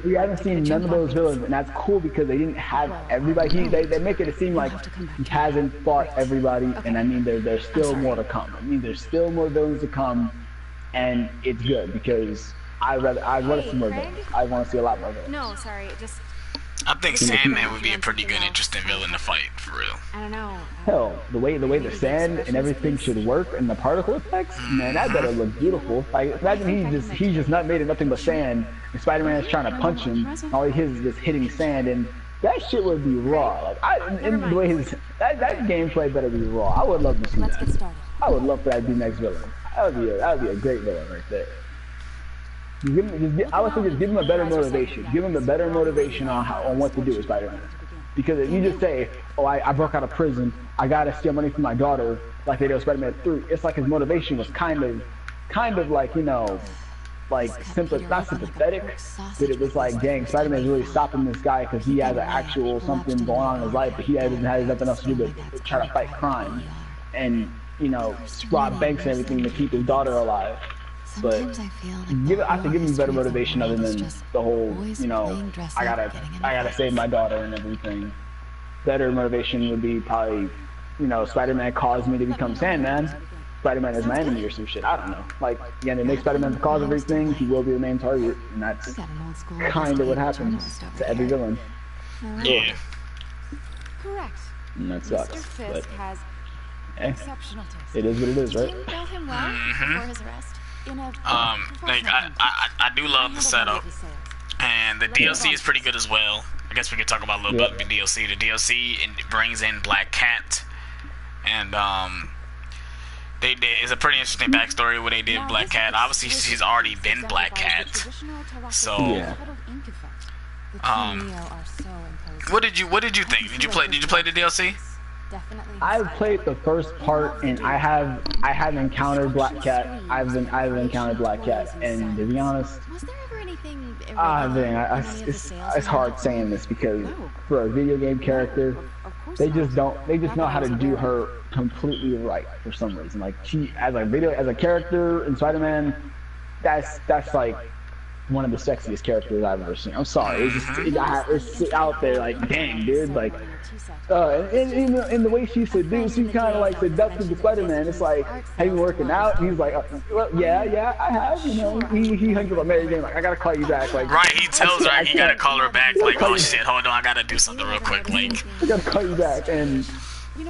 We haven't seen none of those villains, and that's cool because they didn't have everybody. They make it seem like he hasn't fought everybody, and I mean there's still more to come. I mean there's still more villains to come, and it's good because I'd rather see more villains. I want to see a lot more villains. No, sorry, I think Sandman would be a pretty good, interesting villain to fight, for real. I don't know. Hell, the way the sand and everything should work and the particle effects, man, that better look beautiful. Like, imagine he's just not made of nothing but sand, and Spider-Man is trying to punch him, and all he is just hitting sand, and that shit would be raw. Like, the way that gameplay better be raw. I would love to see that. I would love for that to be next villain. That would be a great villain right there. I would say just give him a better motivation. Give him a better motivation on what to do with Spider-Man. Because if you just say, oh, I broke out of prison, I gotta steal money from my daughter, like they do with Spider-Man 3, it's like his motivation was kind of like, you know, like not sympathetic, but it was like, dang, Spider-Man is really stopping this guy because he has an actual something going on in his life, but he has nothing else to do but try to fight crime and, you know, rob banks and everything to keep his daughter alive. But I have to give him better motivation other than the whole, you know, I gotta save my daughter and everything. Better motivation would be probably, you know, Spider-Man caused me to become Sandman. Spider-Man is my enemy or some shit. I don't know. Like, again, it makes Spider-Man the cause of everything. He will be the main target, and that's kind of what happens to every villain. Yeah. Correct. And that sucks. Mr. But Fisk has exceptional taste. it is what it is, right? Do you know him well before his arrest? Like I do love the setup, and the DLC is pretty good as well. I guess we could talk about a little bit of the DLC. The DLC brings in Black Cat, and it's a pretty interesting backstory where they did Black Cat. Obviously, she's already been Black Cat, so what did you think? Did you play the DLC? I've played the first part, and I have encountered Black Cat. I've encountered Black Cat, and to be honest, it's hard saying this because for a video game character, they just know how to do her completely right for some reason. Like, she as a character in Spider-Man, that's like one of the sexiest characters I've ever seen. I'm sorry, it's out there. Like, dang, dude, like, and the way she seduced, she kind of like seductive to Spider-Man. It's like, have you been working out? And he's like, well, yeah, I have. You know, he hangs about Mary Jane. Like, I gotta call you back. Like, right, he tells her he gotta call her back. Like, oh shit, hold on, I gotta do something real quick. Like, I gotta call you back. And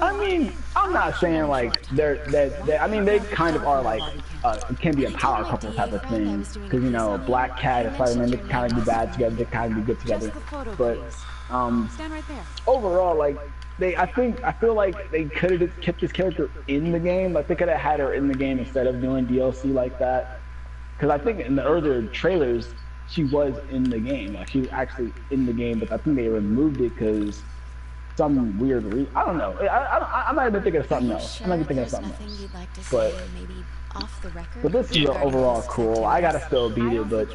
I mean, I'm not saying like I mean, they kind of are like it can be a power couple type of thing, because, you know, Black Cat and Spider-Man, they kind of be bad together, they kind of be good together. But overall, like, I feel like they could have kept this character in the game. Like, they could have had her in the game instead of doing DLC like that. Because I think in the earlier trailers, she was in the game. Like, she was actually in the game, but I think they removed it because some weird reason. I don't know. I might have been thinking of something else. But this is overall cool. I gotta still beat it, but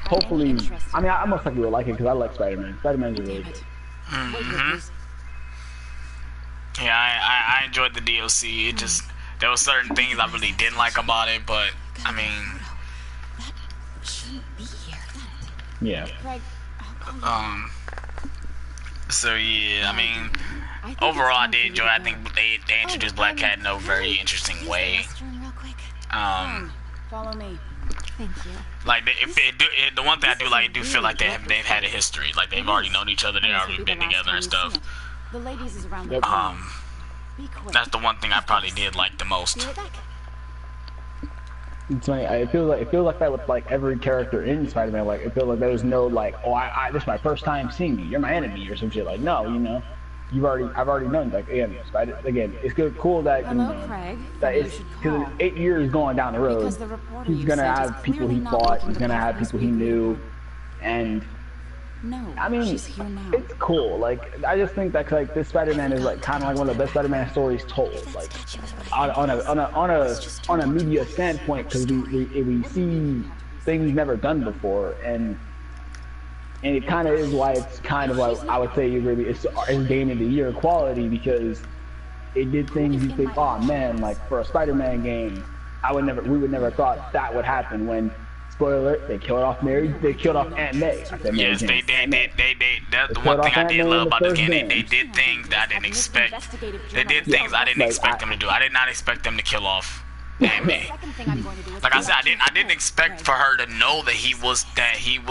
hopefully, I mean, I most likely will like it because I like Spider-Man. Spider-Man's really good. Yeah, I enjoyed the DLC. It just, there were certain things I really didn't like about it, but I mean, yeah. So yeah, I mean, overall I did enjoy it. I think they introduced Black Cat in a very interesting way. Follow me. Thank you. Like, the one thing I do like, I do feel like they've had a history. Like, they've already known each other. They've already been together and stuff. The ladies is around That's the one thing I probably did like the most. It's funny. It feels like that with like every character in Spider-Man. Like, it feels like there was no like, oh, this is my first time seeing you. You're my enemy or some shit. Like, no, you know, I've already known. Like, again, it's good, cool that, you know, Craig. that it's because 8 years going down the road. He's gonna have people he fought. He's gonna have people he knew, and I mean, it's cool. Like, I just think that like this Spider-Man is like kind of like one of the best Spider-Man stories told. Like, on a media standpoint, because we see things never done before, and it kind of is why it's kind of like, I would say it's Game of the Year quality, because it did things you think, oh man, like for a Spider-Man game, we would never thought that would happen. When, spoiler alert, they killed off Aunt May. Yes, they did. That's the one thing I did love about this game. They did things that I didn't expect. They did things I didn't expect them to do. I did not expect them to kill off Aunt May. Like I said, I didn't expect for her to know that he was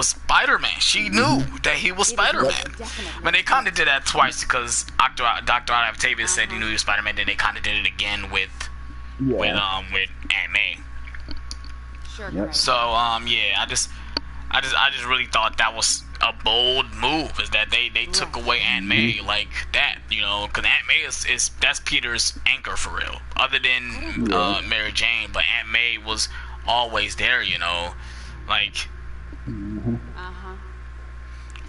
Spider-Man. She knew that he was Spider-Man. But they kind of did that twice, because Dr. Octavius said he knew he was Spider-Man. Then they kind of did it again with Aunt May. So yeah, I just really thought that was a bold move, is that they took away Aunt May like that, you know, because Aunt May is that's Peter's anchor for real, other than Mary Jane. But Aunt May was always there, you know, like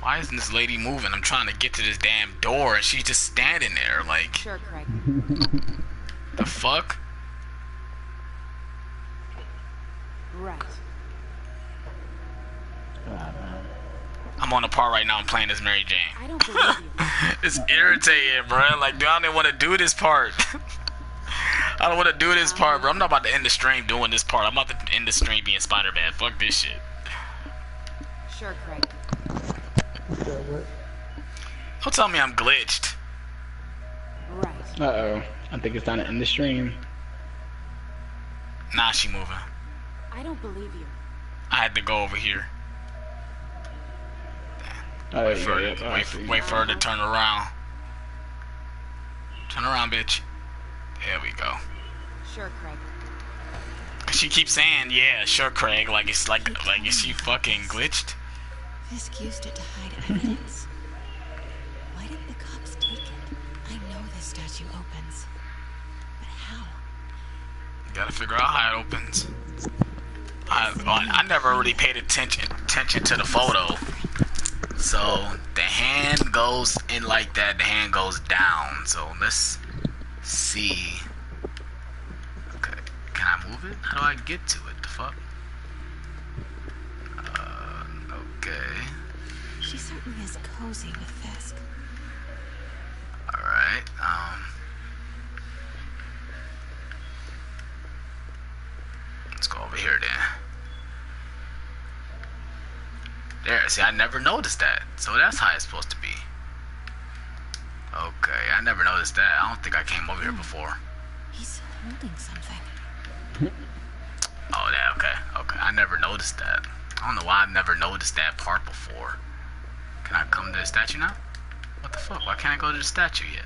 Why isn't this lady moving? I'm trying to get to this damn door and she's just standing there like. Sure, Craig. The fuck? Right. I'm on the part right now. I'm playing as Mary Jane. I don't believe you. It's irritating, bro. Like, dude, I don't even want to do this part. I don't want to do this part, bro. I'm not about to end the stream doing this part. I'm about to end the stream being Spider-Man. Fuck this shit. Sure, Craig. Don't tell me I'm glitched. Right. Uh-oh. I think it's time to end the stream. Nah, she moving. I don't believe you. I had to go over here. Oh, Wait for her to turn around. Turn around, bitch. There we go. Sure, Craig. She keeps saying, yeah, sure, Craig. Like it's like is she fucking glitched? Fisk used it to hide evidence. Why did the cops take it? I know this statue opens. But how? You gotta figure out how it opens. I never really paid attention to the photo. So the hand goes in like that, the hand goes down. So let's see. Okay, can I move it? How do I get to it? The fuck? Okay. She certainly is cozy with Fisk. Alright, let's go over here then. There, see, I never noticed that. So that's how it's supposed to be. Okay, I never noticed that. I don't think I came over here before. He's holding something. Oh, yeah, okay. I never noticed that. I don't know why I've never noticed that part before. Can I come to the statue now? What the fuck? Why can't I go to the statue yet?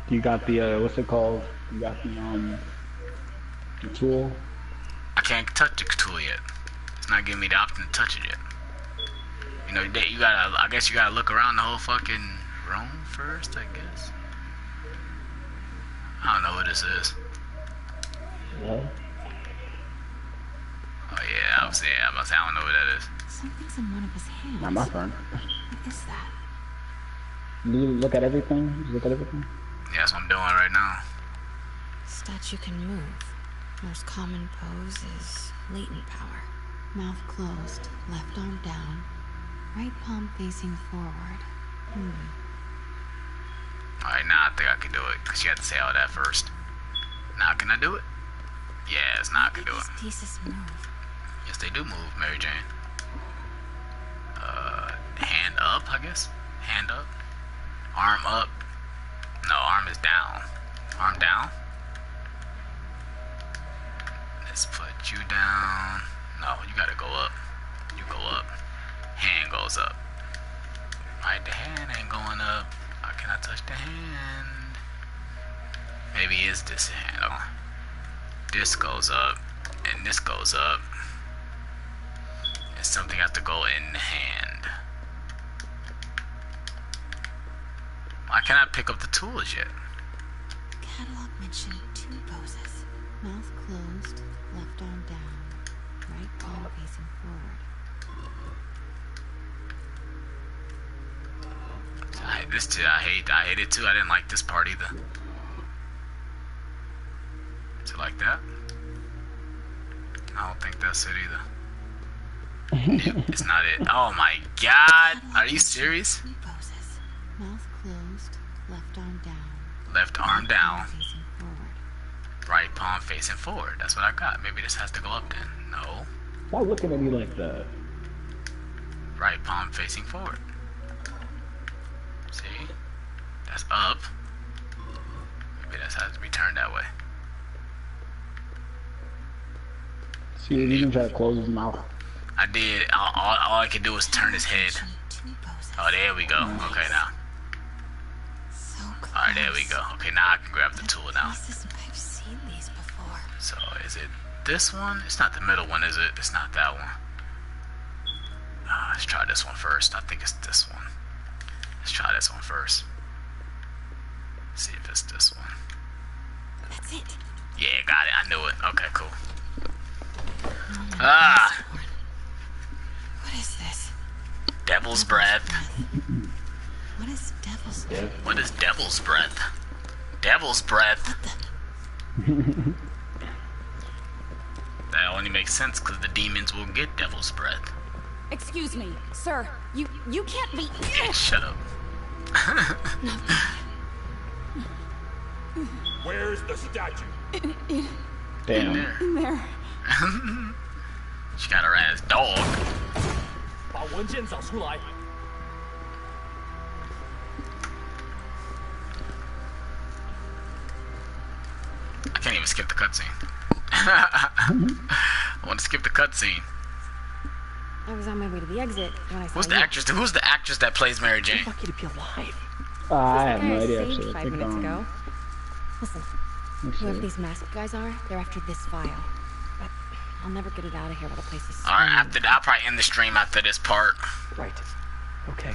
You got the, what's it called? You got the tool? I can't touch the tool yet. It's not giving me the option to touch it yet. You know, you gotta, I guess you gotta look around the whole fucking room first, I guess. I don't know what this is. Yeah. Oh yeah, I was about to say, I don't know what that is. Something's in one of his hands. Not my phone. What is that? Do you look at everything? Just look at everything? Yeah, that's what I'm doing right now. Statue can move. Most common pose is latent power. Mouth closed, left arm down, right palm facing forward. Alright, now I think I can do it, because you have to say all that first. Now can I do it? Yes, now I can do it. These pieces move. Yes, they do move, Mary Jane. Hand up, I guess? Hand up. Arm up. No, arm is down. Arm down. Let's put you down. No, you gotta go up. You go up. Hand goes up. Right, the hand ain't going up. How can I touch the hand? Maybe it's this hand. Oh. This goes up, and this goes up. And something has to go in the hand. Why can't I pick up the tools yet? Catalog mentioned 2 poses. Mouth closed, left arm down, right palm facing forward. I hate it too. I didn't like this part either. Is it like that? I don't think that's it either. Nope, it's not it. Oh my god! Are you serious? 3 poses. Mouth closed, left arm down. Left arm down, Facing forward. right palm facing forward. That's what I got. Maybe this has to go up then. No. Stop looking at me like that. Right palm facing forward. See? That's up. Maybe that has to be turned that way. See, you can try to close his mouth. I did. All I could do was turn his head. 2 poses. Oh, there we go. Okay, now. So close. Alright, there we go. Okay, now I can grab the tool now. I've seen these before. So, is it this one? It's not the middle one, is it? It's not that one. Let's try this one first. I think it's this one. Let's try this one first. See if it's this one. That's it. Yeah, got it. I knew it. Okay, cool. Ah! What is this? Devil's breath. What is devil's breath? What is devil's breath? Devil's breath. That only makes sense because the demons will get devil's breath. Excuse me, sir. You can't be. Yeah, shut up. Where's the statue? Damn. In there. She got her ass dog. 把文件找出来。 I can't even skip the cutscene. I want to skip the cutscene. I was on my way to the exit when I saw Who's the you. actress? Who's the actress that plays Mary Jane? Lucky to be alive. I have Guy no I idea saved actually. 5 Click minutes on- ago. Listen, let's whoever see. these masked guys are, they're after this file. But I'll never get it out of here while the place is. Alright, after that, I'll probably end the stream after this part. Right. Okay.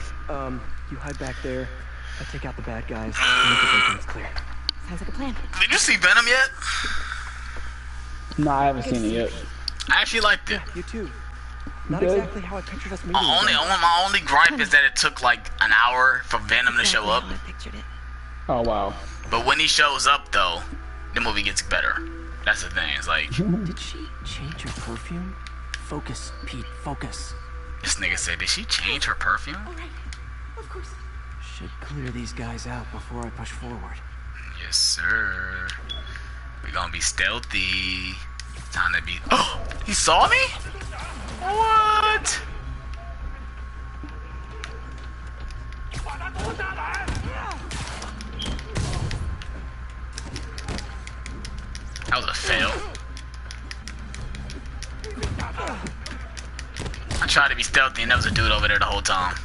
You hide back there. I take out the bad guys. And make the things clear. Sounds like a plan. Did you see Venom yet? No, I haven't seen it yet. I actually liked it. You too. Not Good. exactly how I pictured us meeting. My only gripe is that it took like an hour for Venom to show up. Exactly how I pictured it. Oh wow. But when he shows up though, the movie gets better. That's the thing. It's like Did she change her perfume? Focus, Pete. Focus. this nigga said, did she change her perfume? Should clear these guys out before I push forward. Yes, sir. We gonna be stealthy. Time to be. Oh, he saw me? What? That was a fail. I tried to be stealthy and there was a dude over there the whole time.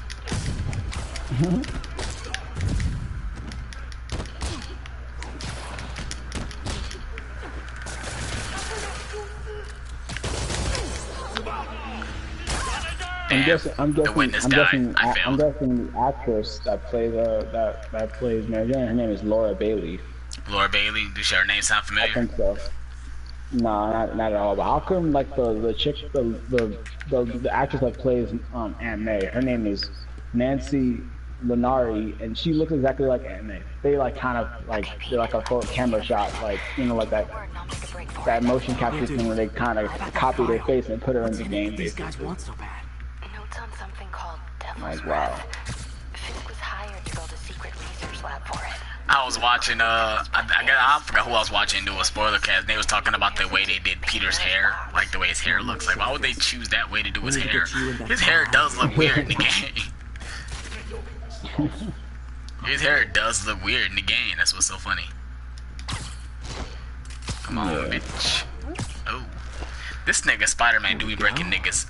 I'm the witness died. I I'm failed. guessing the actress that plays that plays Mary Jane. Her name is Laura Bailey. Laura Bailey, does her name sound I familiar? think so. No, not at all. But how come like the chick the actress that plays Aunt May? Her name is Nancy Lenari, and she looks exactly like Aunt May. They like kind of like they're like a full camera shot, like you know, like that motion capture thing where they kind of copy their face and put her in the game. These guys Basically. want so bad. Notes on something called Devil's Like wow. Breath. Fisk was hired to build a secret research lab for it. I was watching, I forgot who I was watching do a spoiler cast. They was talking about the way they did Peter's hair, like the way his hair looks. Like, why would they choose that way to do his hair? His hair does look weird in the game. His hair does look weird in the game. That's what's so funny. Come on, bitch. Oh, this nigga Spider-Man do be breaking niggas,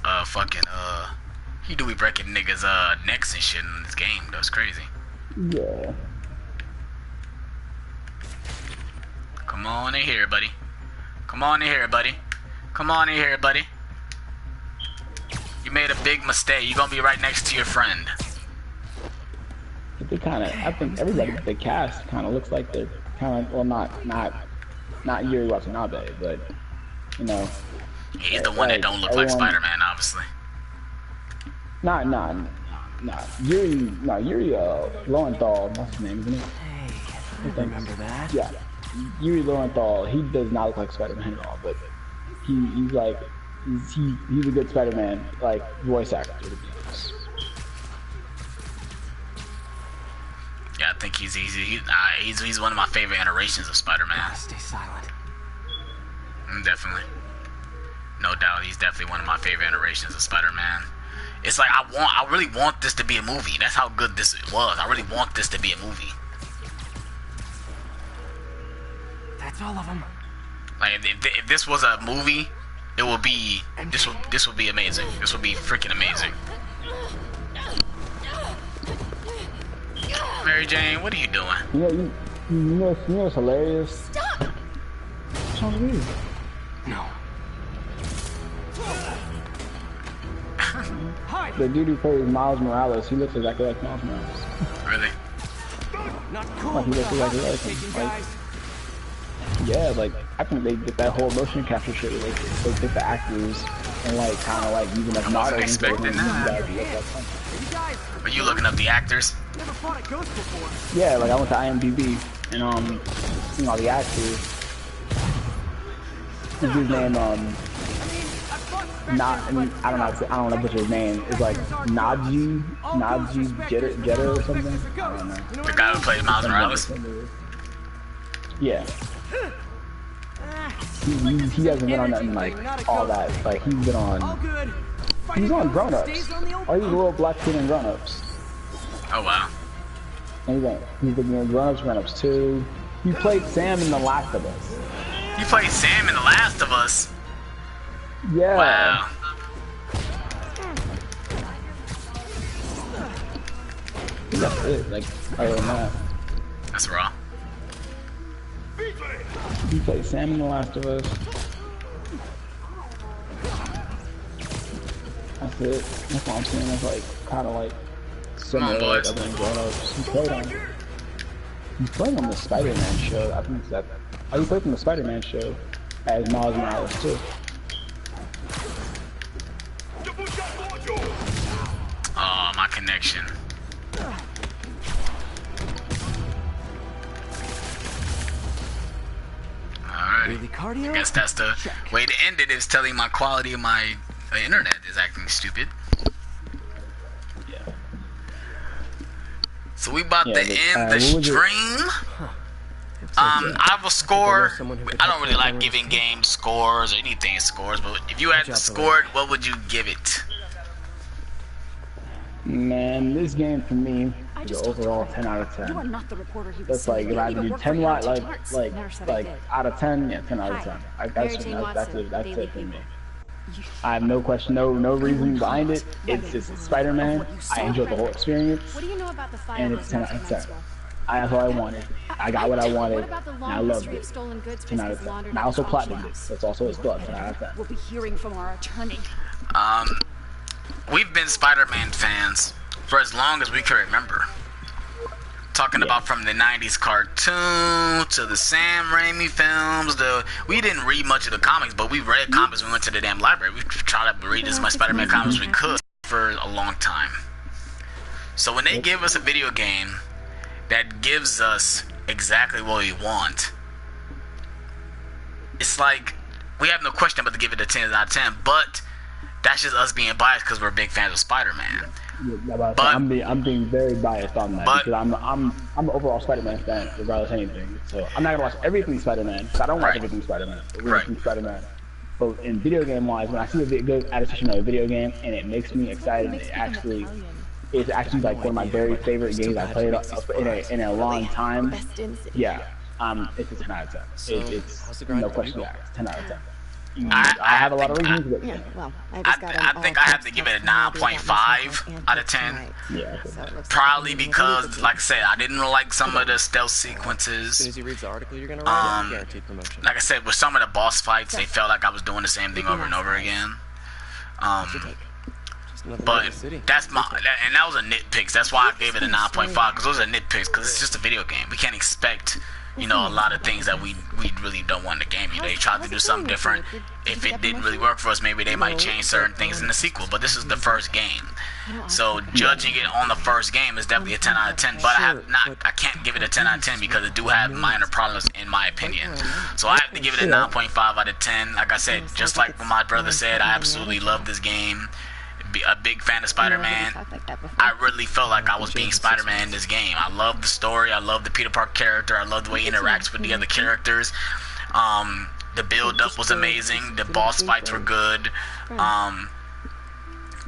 he do be breaking niggas, necks and shit in this game. That's crazy. Yeah. Come on in here, buddy. Come on in here, buddy. Come on in here, buddy. You made a big mistake. You're gonna be right next to your friend. But they kind of, I think everybody that they cast kind of looks like they're kind of, well, not Yuri Watanabe, but you know. He's the one that don't look like Spider-Man, obviously. Yuri Lowenthal, that's his name, isn't it? Hey, I remember that. Yeah, Yuri Lowenthal. He does not look like Spider-Man at all, but he's like he's a good Spider-Man like voice actor, to be honest. Yeah, I think he's one of my favorite iterations of Spider-Man. Stay silent. Definitely, no doubt, he's definitely one of my favorite iterations of Spider-Man. It's like I really want this to be a movie. That's how good this was. I really want this to be a movie. That's all of them. Like if this was a movie, it would be this would be amazing. This would be freaking amazing. Mary Jane, what are you doing? You know what's hilarious? Stop! What's wrong with you? No. The dude who plays Miles Morales, he looks exactly like Miles Morales. Really? Not cool. Like he looks exactly like him. Taking Like, guys. Yeah, like I think they get that whole motion capture shit. Like they take the actors and like kind of like using as models. Expecting that. Are you looking up the actors? Never fought a ghost before. Yeah, like I went to IMDb and seeing all the actors. This dude's name not I don't know how to butcher his name. It's like Najee Jeter or something. I don't know. The guy who played Miles Morales. Yeah. He hasn't been on nothing like all that. Like he's been on Grown Ups. All these little black kid in Grown Ups. Oh wow. And he's been in Grown Ups 2. He played Sam in The Last of Us. You played Sam in The Last of Us? Yeah. Wow. That's it. Like other than that. That's raw. He played Sam in The Last of Us. That's it. That's what I'm saying. That's like kind of like similar to other than Grown Ups. He played on the Spider-Man show. I think that. Oh, he played on the Spider-Man show as Miles Morales too. Oh, my connection. Alright. I guess that's the way to end it, is telling my quality of my internet is acting stupid. Yeah. So we about to end the stream. I will score. I don't really like giving game scores or anything scores, but if you had to score it, what would you give it? Man, this game for me is overall 10 out of 10. That's like if I had to do 10 like out of 10, yeah, 10 out of 10. That's it for me. I have no question, no reason behind it. It's just Spider-Man. I enjoyed the whole experience, and it's 10 out of 10. That's all I wanted. I got what I wanted, and I loved it. 10 out of 10. And I also platinumed it. That's also his club. 10 out of 10. We'll be hearing from our attorney. We've been Spider-Man fans for as long as we can remember. Talking about from the 90s cartoon to the Sam Raimi films. We didn't read much of the comics, but we read comics. We went to the damn library. We tried to read as much Spider-Man comics as we could for a long time. So when they give us a video game that gives us exactly what we want, it's like we have no question but to give it a 10 out of 10. But that's just us being biased because we're big fans of Spider-Man. Yeah, but I'm being very biased on that because I'm an overall Spider-Man fan regardless of anything. So I'm not gonna watch everything Spider-Man because I don't watch everything Spider-Man. Spider-Man. But in video game wise, when I see a good adaptation of a video game and it makes me excited, it's actually like one of my very favorite games I played in a long time. Yeah, it's a 10 out of 10. It's no question asked. 10 out of 10. I have a lot of reasons, but yeah. I think I have to give it a 9.5 out of 10. Yeah. Probably because, like I said, I didn't like some of the stealth sequences. As soon as you read the article, you're gonna write guaranteed promotion. Like I said, with some of the boss fights, they felt like I was doing the same thing over and over again. But that's and that was a nitpick. That's why I gave it a 9.5, because those are nitpicks. Because it's just a video game. We can't expect, a lot of things that we really don't want in the game. They tried to do something different. If it didn't really work for us, maybe they might change certain things in the sequel. But this is the first game, so judging it on the first game is definitely a 10 out of 10. But I can't give it a 10 out of 10 because it do have minor problems in my opinion. So I have to give it a 9.5 out of 10. Like I said, just like what my brother said, I absolutely love this game. A big fan of Spider-Man. I really felt like I was being Spider-Man in this game. I love the story. I love the Peter Parker character. I love the way he interacts with the other characters. The build-up was amazing. The boss fights were good.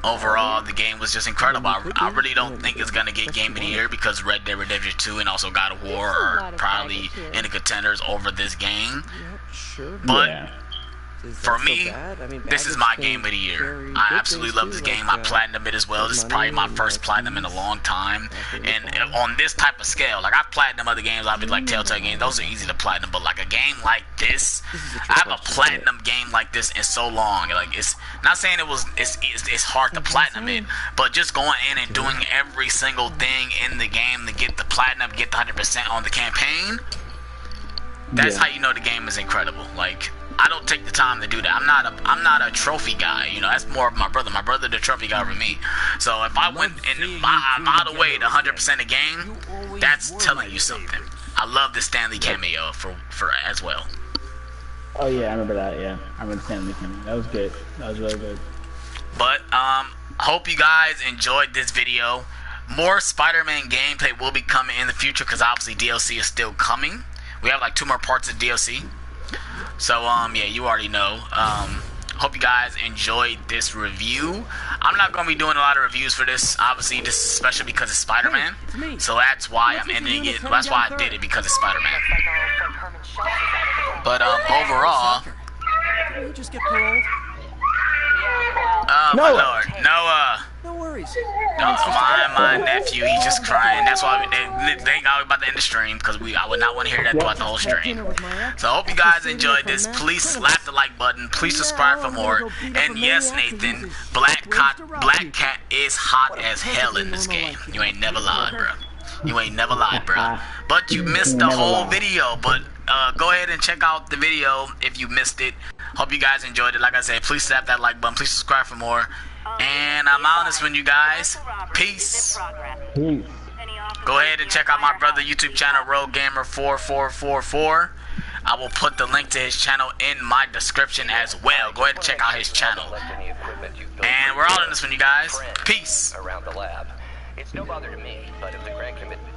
Overall, the game was just incredible. I really don't think it's gonna get Game of the Year because Red Dead Redemption 2 and also God of War are probably in the contenders over this game. But for me, this is my Game of the Year. I absolutely love this game. I platinumed it as well. This is probably my first platinum in a long time. And on this type of scale, like I've platinumed other games, I've been like Telltale games, those are easy to platinum. But like a game like this, I have a platinum game like this in so long. Like it's not saying it's hard to platinum it, but just going in and doing every single thing in the game to get the platinum, get the 100% on the campaign. That's Yeah. how you know the game is incredible. Like, I don't take the time to do that. I'm not a trophy guy. You know, that's more of my brother. My brother the trophy guy over me. So if I went and by the way to 100% the game, that's telling you something. I love the Stanley cameo for as well. Oh yeah, I remember that. Yeah, I remember Stanley cameo. That was good. That was really good. But hope you guys enjoyed this video. More Spider-Man gameplay will be coming in the future because obviously DLC is still coming. We have like 2 more parts of DLC. So yeah, you already know. Hope you guys enjoyed this review. I'm not gonna be doing a lot of reviews for this. Obviously, this is special because it's Spider-Man. Hey, So that's why I'm ending it. That's why I did it, because it's Spider-Man. But overall, You just get paroled. oh my lord, no No worries. my nephew, he's just crying. That's why they got about to end the stream, because I would not want to hear that throughout the whole stream. So I hope you guys enjoyed this. Please slap the like button. Please subscribe for more. And yes, Nathan, Black Cat is hot as hell in this game. You ain't never lied, bro. You ain't never lied, bro. But you missed the whole video. But go ahead and check out the video if you missed it. Hope you guys enjoyed it. Like I said, please slap that like button. Please subscribe for more. And I'm out on this one, you guys. Peace. Peace. Go ahead and check out my brother YouTube channel, Road Gamer 4444. I will put the link to his channel in my description as well. Go ahead and check out his channel. And we're all in this one, you guys. Peace. Around the lab. It's no bother to me, but if the grant commitment